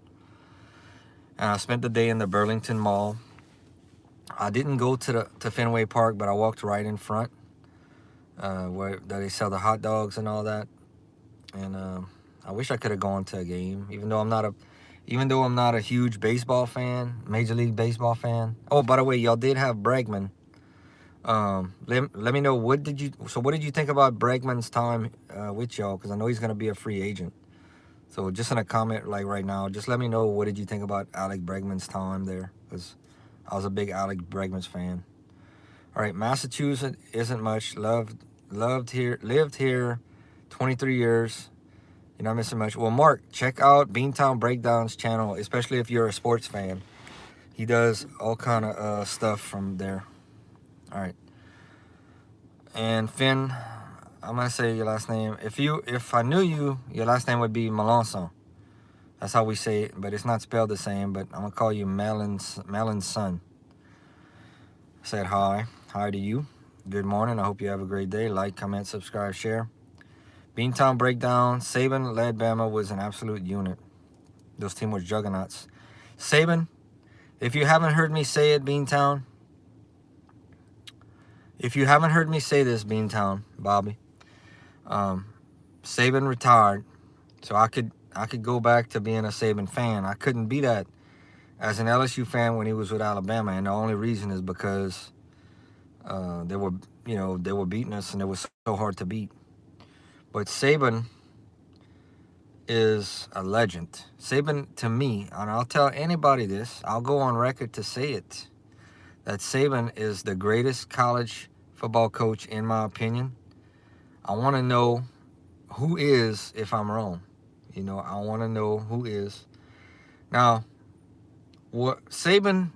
and I spent the day in the Burlington Mall. I didn't go to Fenway Park, but I walked right in front, where they sell the hot dogs and all that. And I wish I could have gone to a game, even though I'm not a huge baseball fan, Major League Baseball fan. Oh, by the way, y'all did have Bregman. Let me know, what did you think about Bregman's time with y'all? Because I know he's going to be a free agent. So just in a comment like right now, just let me know, what did you think about Alec Bregman's time there? Because I was a big Alec Bregman's fan. All right, Massachusetts isn't much. Lived here 23 years. You're not missing much. Well, Mark, check out Beantown Breakdown's channel, especially if you're a sports fan. He does all kind of stuff from there. All right. And Finn, I'm going to say your last name. If I knew you, your last name would be Melanson. That's how we say it, but it's not spelled the same. But I'm going to call you Melon's son. I said hi. Hi to you. Good morning. I hope you have a great day. Like, comment, subscribe, share. Beantown Breakdown. Saban led Bama was an absolute unit. Those teams were juggernauts. Saban, if you haven't heard me say it, Beantown. If you haven't heard me say this, Beantown, Bobby. Saban retired, so I could go back to being a Saban fan. I couldn't be that as an LSU fan when he was with Alabama, and the only reason is because they were beating us, and it was so hard to beat. But Saban is a legend. Saban, to me, and I'll tell anybody this, I'll go on record to say it, that Saban is the greatest college football coach in my opinion. I want to know who is, if I'm wrong. I want to know who is. Now, what Saban,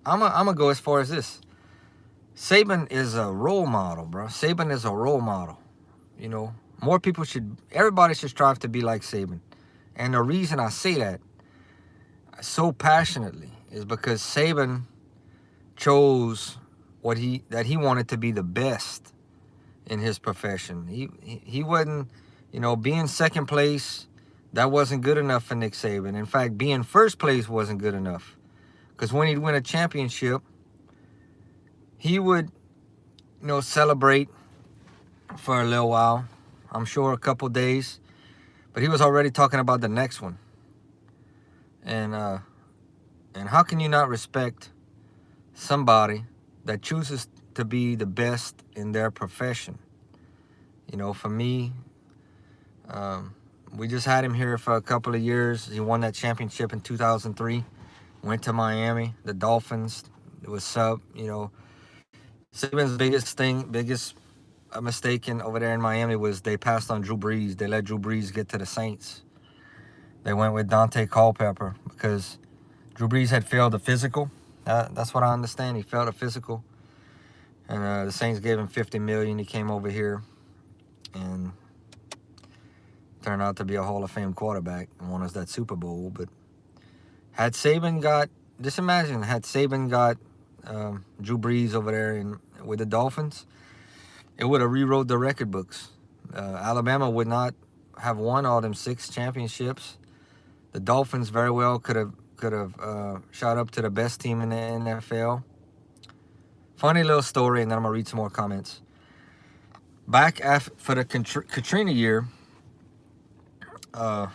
I'm gonna go as far as this. Saban is a role model, bro. Saban is a role model. Everybody should strive to be like Saban. And the reason I say that so passionately is because Saban chose that he wanted to be the best in his profession. He wasn't, being second place, that wasn't good enough for Nick Saban. In fact, being first place wasn't good enough. Because when he'd win a championship, he would, celebrate for a little while. I'm sure a couple days. But he was already talking about the next one. And And how can you not respect somebody that chooses to be the best in their profession? You know, for me, we just had him here for a couple of years. He won that championship in 2003. Went to Miami, the Dolphins. It was sub. You know, Saban's biggest mistake over there in Miami was they passed on Drew Brees. They let Drew Brees get to the Saints. They went with Dante Culpepper because Drew Brees had failed a physical. That's what I understand. He failed a physical, and the Saints gave him $50 million. He came over here and turned out to be a Hall of Fame quarterback and won us that Super Bowl. But had Saban got, just imagine, had Saban got Drew Brees over there with the Dolphins, it would have rewrote the record books. Alabama would not have won all them 6 championships. The Dolphins very well could have shot up to the best team in the NFL. Funny little story, and then I'm gonna read some more comments. Back for the Katrina year, the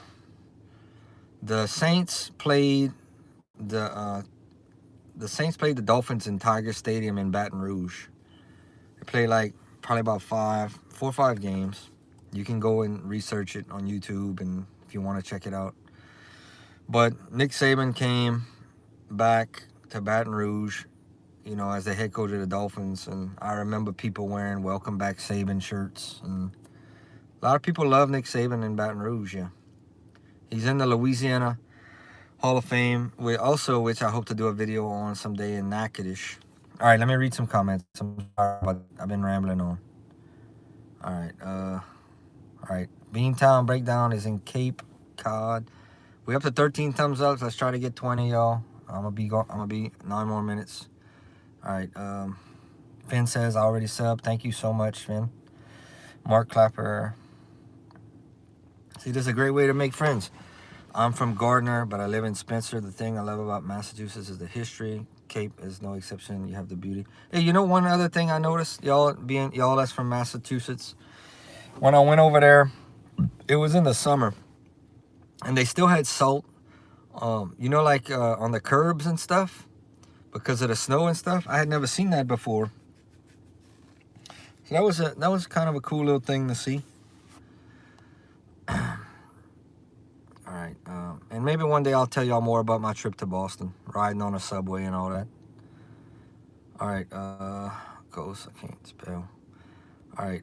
Saints played the Dolphins in Tiger Stadium in Baton Rouge. They played like probably about 4 or 5 games. You can go and research it on YouTube, and if you want to check it out. But Nick Saban came back to Baton Rouge, you know, as the head coach of the Dolphins, and I remember people wearing "Welcome Back Saban" shirts, and a lot of people love Nick Saban in Baton Rouge. Yeah, he's in the Louisiana Hall of Fame, which I hope to do a video on someday in Natchitoches. All right, let me read some comments. I'm sorry, but I've been rambling on. All right. Beantown Breakdown is in Cape Cod. We up to 13 thumbs up. Let's try to get 20, y'all. I'm gonna be 9 more minutes. All right. Finn says I already subbed. Thank you so much, Finn. Mark Clapper. See, this is a great way to make friends. I'm from Gardner, but I live in Spencer. The thing I love about Massachusetts is the history. Cape is no exception. You have the beauty. Hey, you know one other thing I noticed, y'all that's from Massachusetts. When I went over there, it was in the summer, and they still had salt. You know, like on the curbs and stuff, because of the snow and stuff. I had never seen that before. So that was kind of a cool little thing to see. All right, and maybe one day I'll tell y'all more about my trip to Boston, riding on a subway and all that. All right, coast, I can't spell. All right,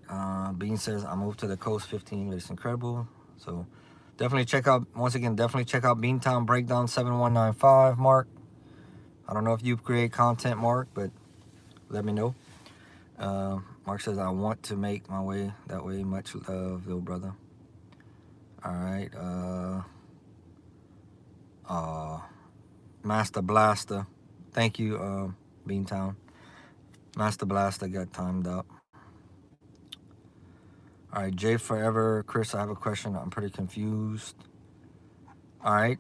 Bean says I moved to the coast 15, but it's incredible. So definitely check out Beantown Breakdown 7195, Mark. I don't know if you create content, Mark, but let me know. Mark says I want to make my way that way. Much love, little brother. All right, Master Blaster. Thank you, Beantown. Master Blaster got timed up. All right, Jay Forever. Chris, I have a question. I'm pretty confused. All right,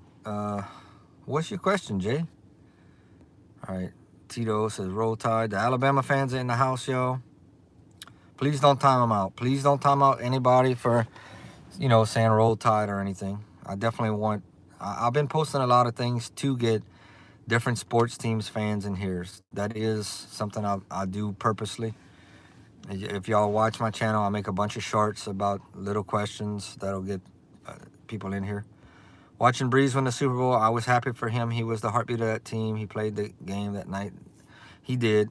what's your question, Jay? All right, Tito says Roll Tide. The Alabama fans are in the house, y'all. Please don't time them out. Please don't time out anybody for, you know, saying Roll Tide or anything. I definitely want... I've been posting a lot of things to get different sports teams fans in here. That is something I do purposely. If y'all watch my channel, I make a bunch of shorts about little questions that'll get people in here. Watching Breeze win the Super Bowl, I was happy for him. He was the heartbeat of that team. He played the game that night. He did.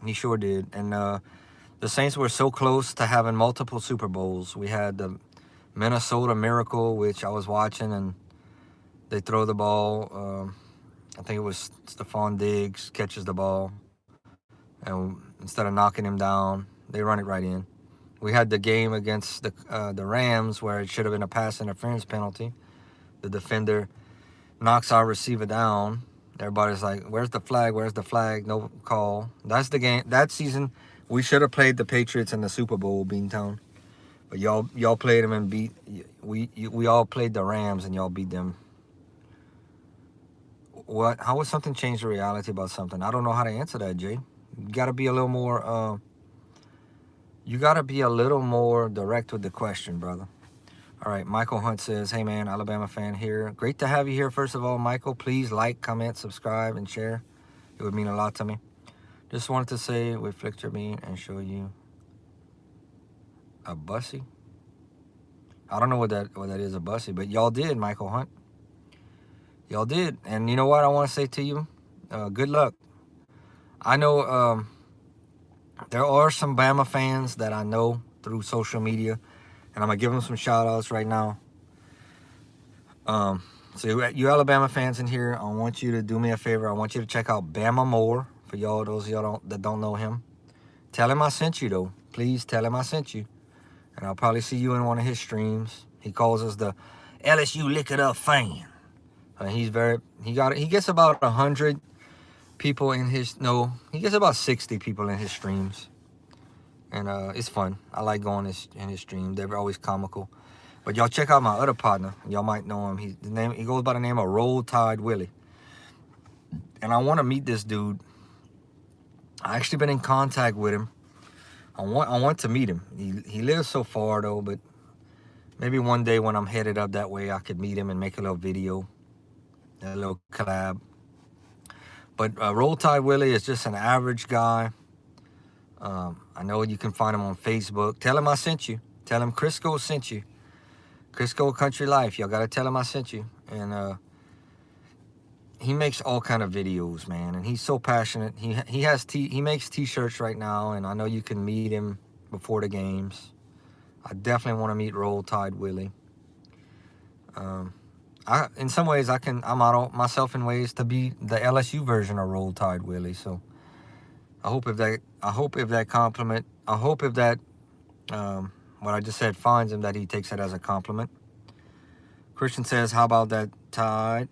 He sure did. And the Saints were so close to having multiple Super Bowls. We had the Minnesota Miracle, which I was watching, and they throw the ball. I think it was Stephon Diggs catches the ball, and instead of knocking him down, they run it right in. We had the game against the Rams where it should have been a pass interference penalty. The defender knocks our receiver down. Everybody's like, "Where's the flag? Where's the flag?" No call. That's the game. That season, we should have played the Patriots in the Super Bowl, Beantown. But y'all played them and beat. We all played the Rams and y'all beat them. What? How would something change the reality about something? I don't know how to answer that, Jay. You got to be a little more. You got to be a little more direct with the question, brother. All right, Michael Hunt says, hey man, Alabama fan here. Great to have you here, first of all, Michael. Please like, comment, subscribe, and share. It would mean a lot to me. Just wanted to say, we flicked your bean and show you a bussy. I don't know what that is, a bussy, but y'all did, Michael Hunt. Y'all did. And you know what I want to say to you? Good luck. I know there are some Bama fans that I know through social media, and I'm going to give them some shout-outs right now. So you Alabama fans in here, I want you to do me a favor. I want you to check out Bama Moore, for y'all, those of y'all that don't know him. Tell him I sent you, though. Please tell him I sent you. And I'll probably see you in one of his streams. He calls us the LSU Lick It Up fan. He gets about 100 people in his, he gets about 60 people in his streams. And it's fun. I like going in his streams. They're always comical. But y'all check out my other partner. Y'all might know him. He goes by the name of Roll Tide Willie. And I want to meet this dude. I actually been in contact with him. I want to meet him. He lives so far though, but maybe one day when I'm headed up that way, I could meet him and make a little video, a little collab. But Roll Tide Willie is just an average guy. I know you can find him on Facebook. Tell him I sent you. Tell him Crisco sent you. Crisco Countrylife. Y'all gotta tell him I sent you. And he makes all kind of videos, man. And he's so passionate. He makes t-shirts right now, and I know you can meet him before the games. I definitely want to meet Roll Tide Willie. In some ways I model myself in ways to be the LSU version of Roll Tide Willie. So I hope if that compliment, what I just said finds him, that he takes it as a compliment. Christian says, how about that, Tide?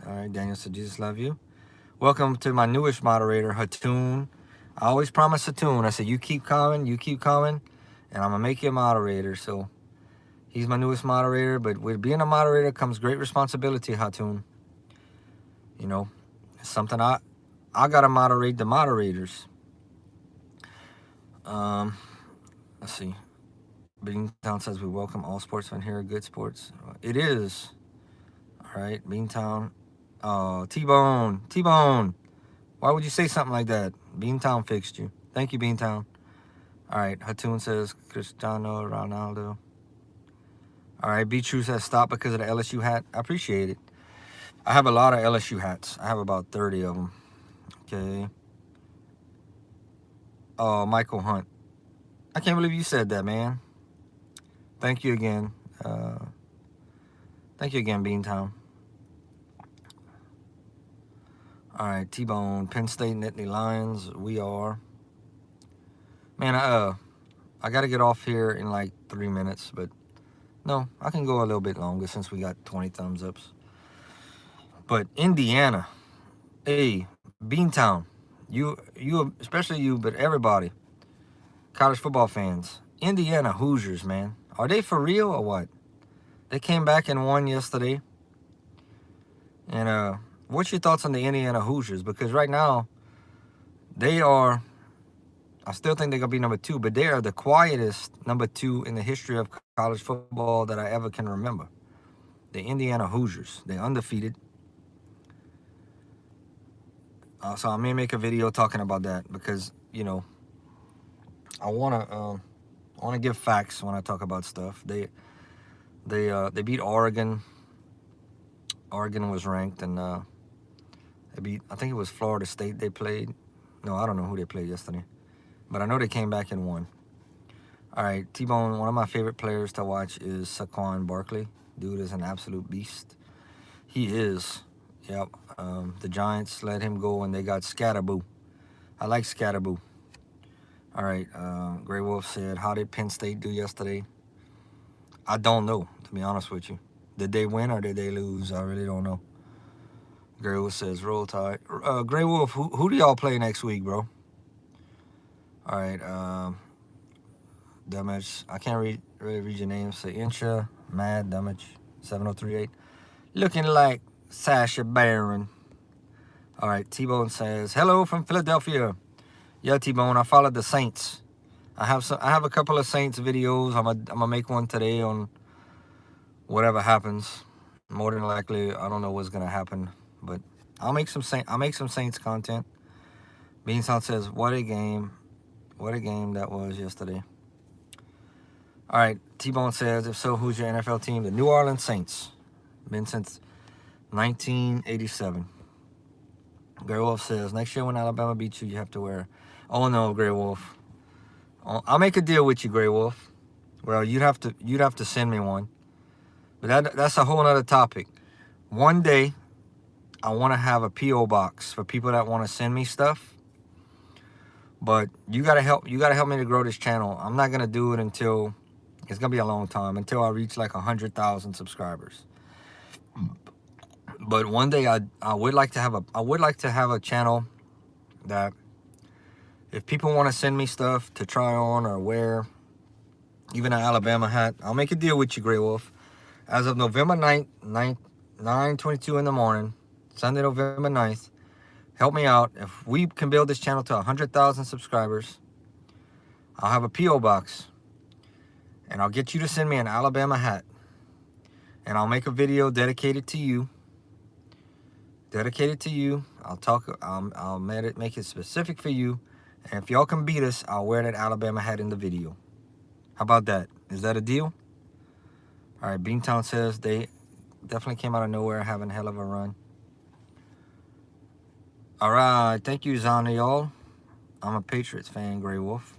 All right, Daniel said, Jesus love you. Welcome to my newest moderator, Hatoon. I always promise Hatoon. I said, you keep coming, and I'm going to make you a moderator. So he's my newest moderator, but with being a moderator comes great responsibility, Hatoon. You know, it's something I got to moderate the moderators. Let's see. Beantown says, we welcome all sportsmen here, good sports. It is. All right, Beantown. T-Bone. Why would you say something like that? Beantown fixed you. Thank you, Beantown. All right, Hatoon says Cristiano Ronaldo. All right, Be True says stop because of the LSU hat. I appreciate it. I have a lot of LSU hats. I have about 30 of them. Okay. Oh, Michael Hunt. I can't believe you said that, man. Thank you again. Thank you again, Beantown. All right, T-Bone, Penn State, Nittany Lions. We are. Man, I got to get off here in like 3 minutes, but no, I can go a little bit longer since we got 20 thumbs ups. But Indiana, hey, Beantown, you, especially you, but everybody, college football fans, Indiana Hoosiers, man. Are they for real or what? They came back and won yesterday. And what's your thoughts on the Indiana Hoosiers? Because right now, they are, I still think they're going to be number 2, but they are the quietest number 2 in the history of college football that I ever can remember. The Indiana Hoosiers. They're undefeated. So I may make a video talking about that because, you know, I want to give facts when I talk about stuff. They beat Oregon. Oregon was ranked, and they beat, I think it was Florida State they played. No, I don't know who they played yesterday. But I know they came back and won. All right, T-Bone, one of my favorite players to watch is Saquon Barkley. Dude is an absolute beast. He is. Yep. The Giants let him go, and they got Scatterboo. I like Scatterboo. All right, Grey Wolf said, how did Penn State do yesterday? I don't know, to be honest with you. Did they win or did they lose? I really don't know. Grey Wolf says, roll tide. Grey Wolf, who do y'all play next week, bro? All right, Damage. I can't really read your name. Say Incha, Mad, Damage, 7038. Looking like Sasha Baron. All right, T-Bone says, hello from Philadelphia. Yeah, T-Bone, I followed the Saints. I have a couple of Saints videos. I'm gonna make one today on whatever happens, more than likely, I don't know what's gonna happen, but I'll make some Saints content. Beanstown says, what a game that was yesterday. All right, T-Bone says, if so, who's your NFL team? The New Orleans Saints. Been since 1987. Grey Wolf says, next year when Alabama beats you, you have to wear. Oh no, Grey Wolf. I'll make a deal with you, Grey Wolf. Well, you'd have to send me one. But that's a whole other topic. One day, I want to have a PO box for people that want to send me stuff. But you gotta help me to grow this channel. I'm not gonna do it until it's gonna be a long time, until I reach like 100,000 subscribers. But one day I would like to have a channel that if people want to send me stuff to try on or wear, even an Alabama hat, I'll make a deal with you, Grey Wolf. As of November 9th, 9:22 in the morning, Sunday, November 9th, help me out. If we can build this channel to 100,000 subscribers, I'll have a P.O. box. And I'll get you to send me an Alabama hat. And I'll make a video dedicated to you. I'll make it specific for you. And if y'all can beat us, I'll wear that Alabama hat in the video. How about that? Is that a deal? All right, Beantown says they definitely came out of nowhere having a hell of a run. All right, thank you, Zana, y'all. I'm a Patriots fan, Grey Wolf.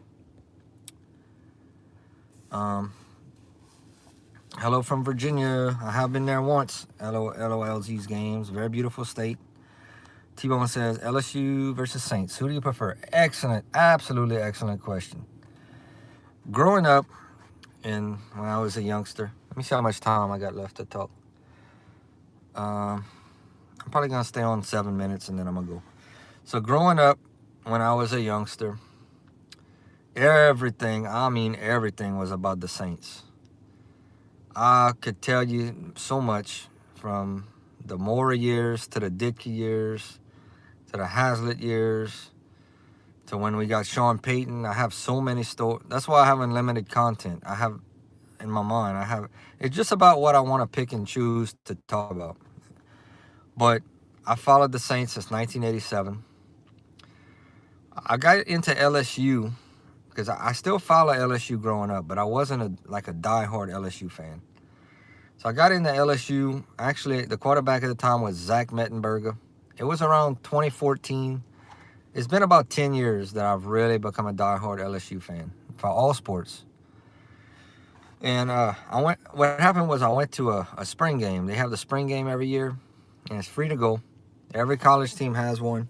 Hello from Virginia. I have been there once. LOLZ's games. Very beautiful state. T-Bone says, LSU versus Saints. Who do you prefer? Excellent. Absolutely excellent question. Growing up, when I was a youngster, let me see how much time I got left to talk. I'm probably going to stay on 7 minutes and then I'm going to go. So growing up, when I was a youngster, everything was about the Saints. I could tell you so much, from the Mora years to the Ditka years to the Hazlitt years to when we got Sean Payton. I have so many stories. That's why I have unlimited content. I have in my mind. It's just about what I want to pick and choose to talk about. But I followed the Saints since 1987. I got into LSU because I still follow LSU growing up, but I wasn't a diehard LSU fan. So I got into LSU. Actually, the quarterback at the time was Zach Mettenberger. It was around 2014. It's been about 10 years that I've really become a diehard LSU fan for all sports. And what happened was I went to a spring game. They have the spring game every year, and it's free to go. Every college team has one.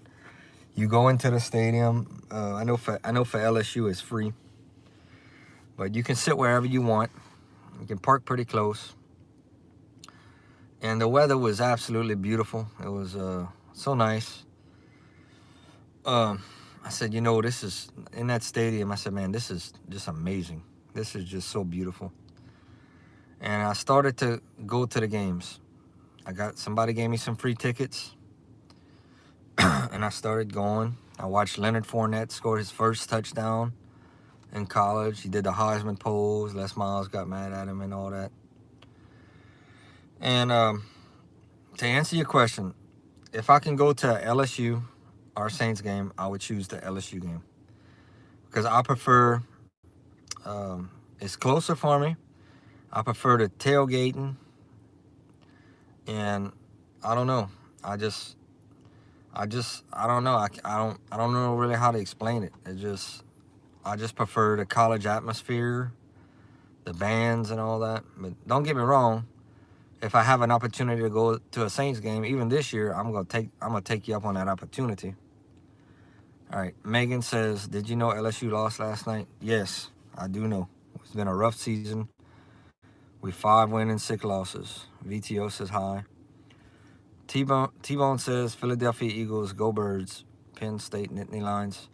You go into the stadium. I know for LSU it's free, but you can sit wherever you want. You can park pretty close. And the weather was absolutely beautiful. It was so nice. I said, this is, in that stadium, I said, man, this is just amazing. This is just so beautiful. And I started to go to the games. Somebody gave me some free tickets. And I started going. I watched Leonard Fournette score his first touchdown in college. He did the Heisman pose. Les Miles got mad at him and all that. And to answer your question, if I can go to LSU or Saints game, I would choose the LSU game. Because I prefer, it's closer for me. I prefer the tailgating. And I don't know. I don't know. I don't know really how to explain it. I just prefer the college atmosphere, the bands and all that. But don't get me wrong. If I have an opportunity to go to a Saints game, even this year, I'm gonna take you up on that opportunity. All right. Megan says, did you know LSU lost last night? Yes, I do know. It's been a rough season. We 5 wins and 6 losses. VTO says hi. T-Bone says, Philadelphia Eagles, go Birds. Penn State, Nittany Lions.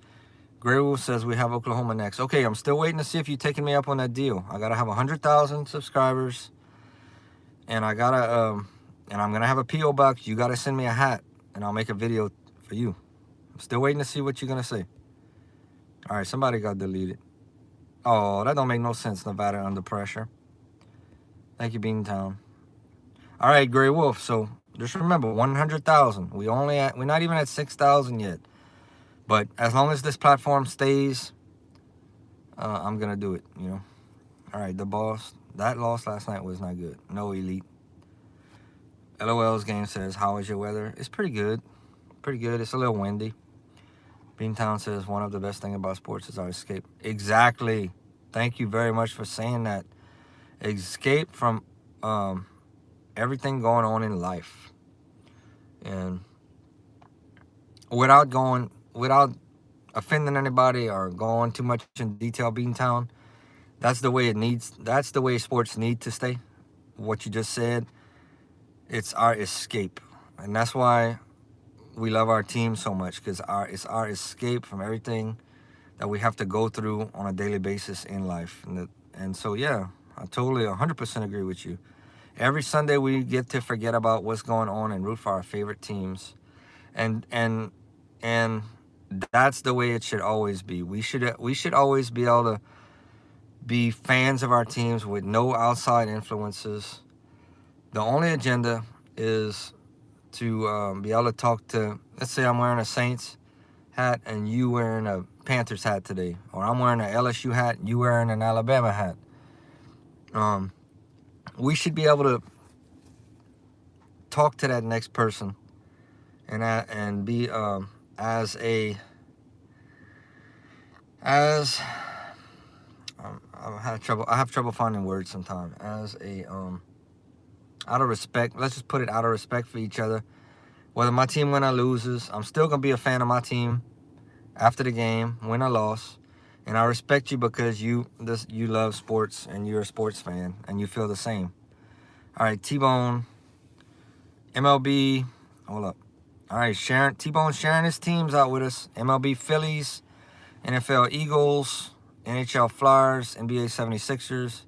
Grey Wolf says, we have Oklahoma next. Okay, I'm still waiting to see if you're taking me up on that deal. I got to have 100,000 subscribers. And I'm going to have a P.O. box. You got to send me a hat, and I'll make a video for you. I'm still waiting to see what you're going to say. All right, somebody got deleted. Oh, that don't make no sense, Nevada under pressure. Thank you, Beantown. All right, Gray Wolf. So just remember, 100,000. We're not even at 6,000 yet. But as long as this platform stays, I'm gonna do it. All right, the boss. That loss last night was not good. No elite. LOL's game says, "How is your weather?" It's pretty good. Pretty good. It's a little windy. Beantown says, "One of the best thing about sports is our escape." Exactly. Thank you very much for saying that. Escape from everything going on in life, and without offending anybody or going too much in detail, Beantown, that's the way it needs. That's the way sports need to stay. What you just said, it's our escape, and that's why we love our team so much, because it's our escape from everything that we have to go through on a daily basis in life. And so, yeah, I totally 100% agree with you. Every Sunday we get to forget about what's going on and root for our favorite teams. And that's the way it should always be. We should always be able to be fans of our teams with no outside influences. The only agenda is to be able to talk to, let's say I'm wearing a Saints hat and you wearing a Panthers hat today, or I'm wearing an LSU hat and you wearing an Alabama hat. We should be able to talk to that next person and be as I have trouble finding words sometimes. As a out of respect, let's just put it, out of respect for each other. Whether my team win or loses, I'm still gonna be a fan of my team after the game, win or loss. And I respect you because you love sports and you're a sports fan and you feel the same. All right, T-Bone, MLB, hold up. All right, T-Bone sharing his teams out with us. MLB Phillies, NFL Eagles, NHL Flyers, NBA 76ers,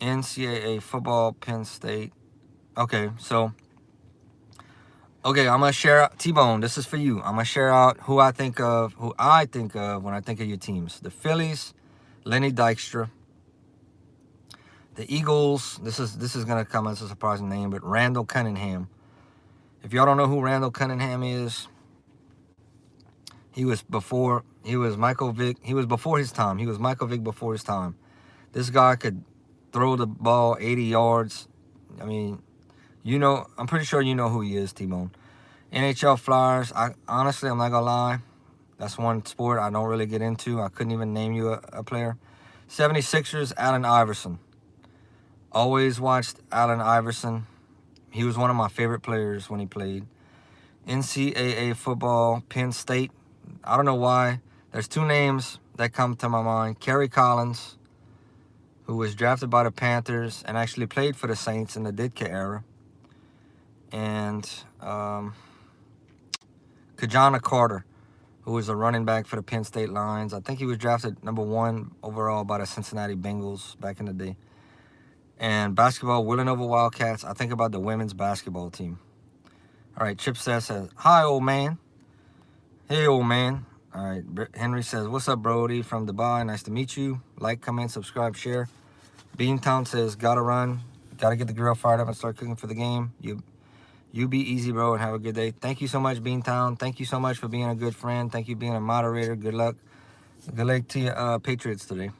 NCAA football, Penn State. Okay, I'm going to share out, T-Bone, this is for you. I'm going to share out who I think of when I think of your teams. The Phillies, Lenny Dykstra. The Eagles, this is going to come as a surprising name, but Randall Cunningham. If y'all don't know who Randall Cunningham is, he was Michael Vick. He was before his time. He was Michael Vick before his time. This guy could throw the ball 80 yards. I mean, I'm pretty sure you know who he is, T-Bone. NHL Flyers, I'm not gonna lie, that's one sport I don't really get into. I couldn't even name you a player. 76ers, Allen Iverson. Always watched Allen Iverson. He was one of my favorite players when he played. NCAA football, Penn State. I don't know why. There's two names that come to my mind. Kerry Collins, who was drafted by the Panthers and actually played for the Saints in the Ditka era. And Kajana Carter, who was a running back for the Penn State Lions. I think he was drafted number 1 overall by the Cincinnati Bengals back in the day. And basketball, Villanova Wildcats. I think about the women's basketball team. All right, Chip says, "Hi, old man." Hey, old man. All right, Henry says, "What's up, Brody from Dubai? Nice to meet you. Like, comment, subscribe, share." Beantown says, "Gotta run. Gotta get the grill fired up and start cooking for the game. You be easy, bro, and have a good day." Thank you so much, Beantown. Thank you so much for being a good friend. Thank you for being a moderator. Good luck. Good luck to your Patriots today.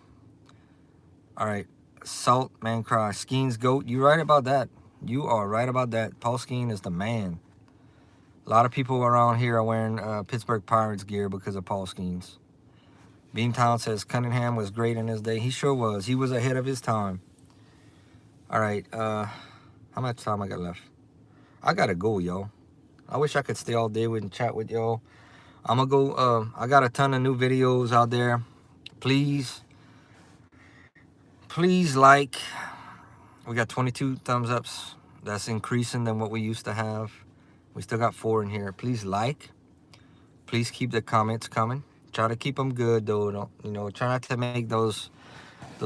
All right. Salt Man Cry. Skeen's GOAT. You right about that. You are right about that. Paul Skeen is the man. A lot of people around here are wearing Pittsburgh Pirates gear because of Paul Skeens. Beantown says Cunningham was great in his day. He sure was. He was ahead of his time. All right. How much time I got left? I gotta go, y'all. I wish I could stay all day and chat with y'all. I'm gonna go. I got a ton of new videos out there. Please like. We got 22 thumbs ups. That's increasing than what we used to have. We still got 4 in here. Please like. Please keep the comments coming. Try to keep them good, though. Try not to make those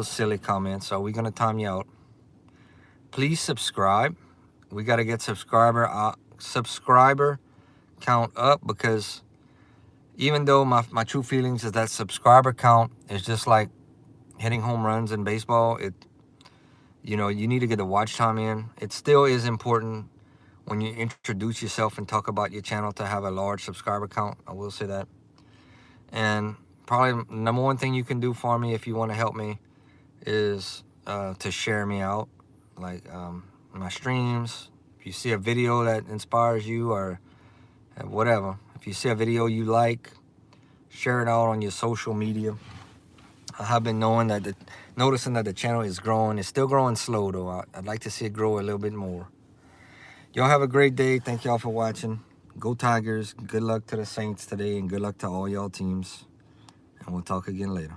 silly comments. So we're gonna time you out. Please subscribe. We got to get subscriber count up, because even though my true feelings is that subscriber count is just like hitting home runs in baseball, you know, you need to get the watch time in. It still is important when you introduce yourself and talk about your channel to have a large subscriber count. I will say that. And probably number one thing you can do for me if you want to help me is to share me out, like my streams. If you see a video that inspires you or whatever, if you see a video you like, share it out on your social media. I have been noticing that the channel is growing. It's still growing slow though. I'd like to see it grow a little bit more. Y'all have a great day. Thank y'all for watching. Go Tigers. Good luck to the Saints today, and good luck to all y'all teams. And we'll talk again later.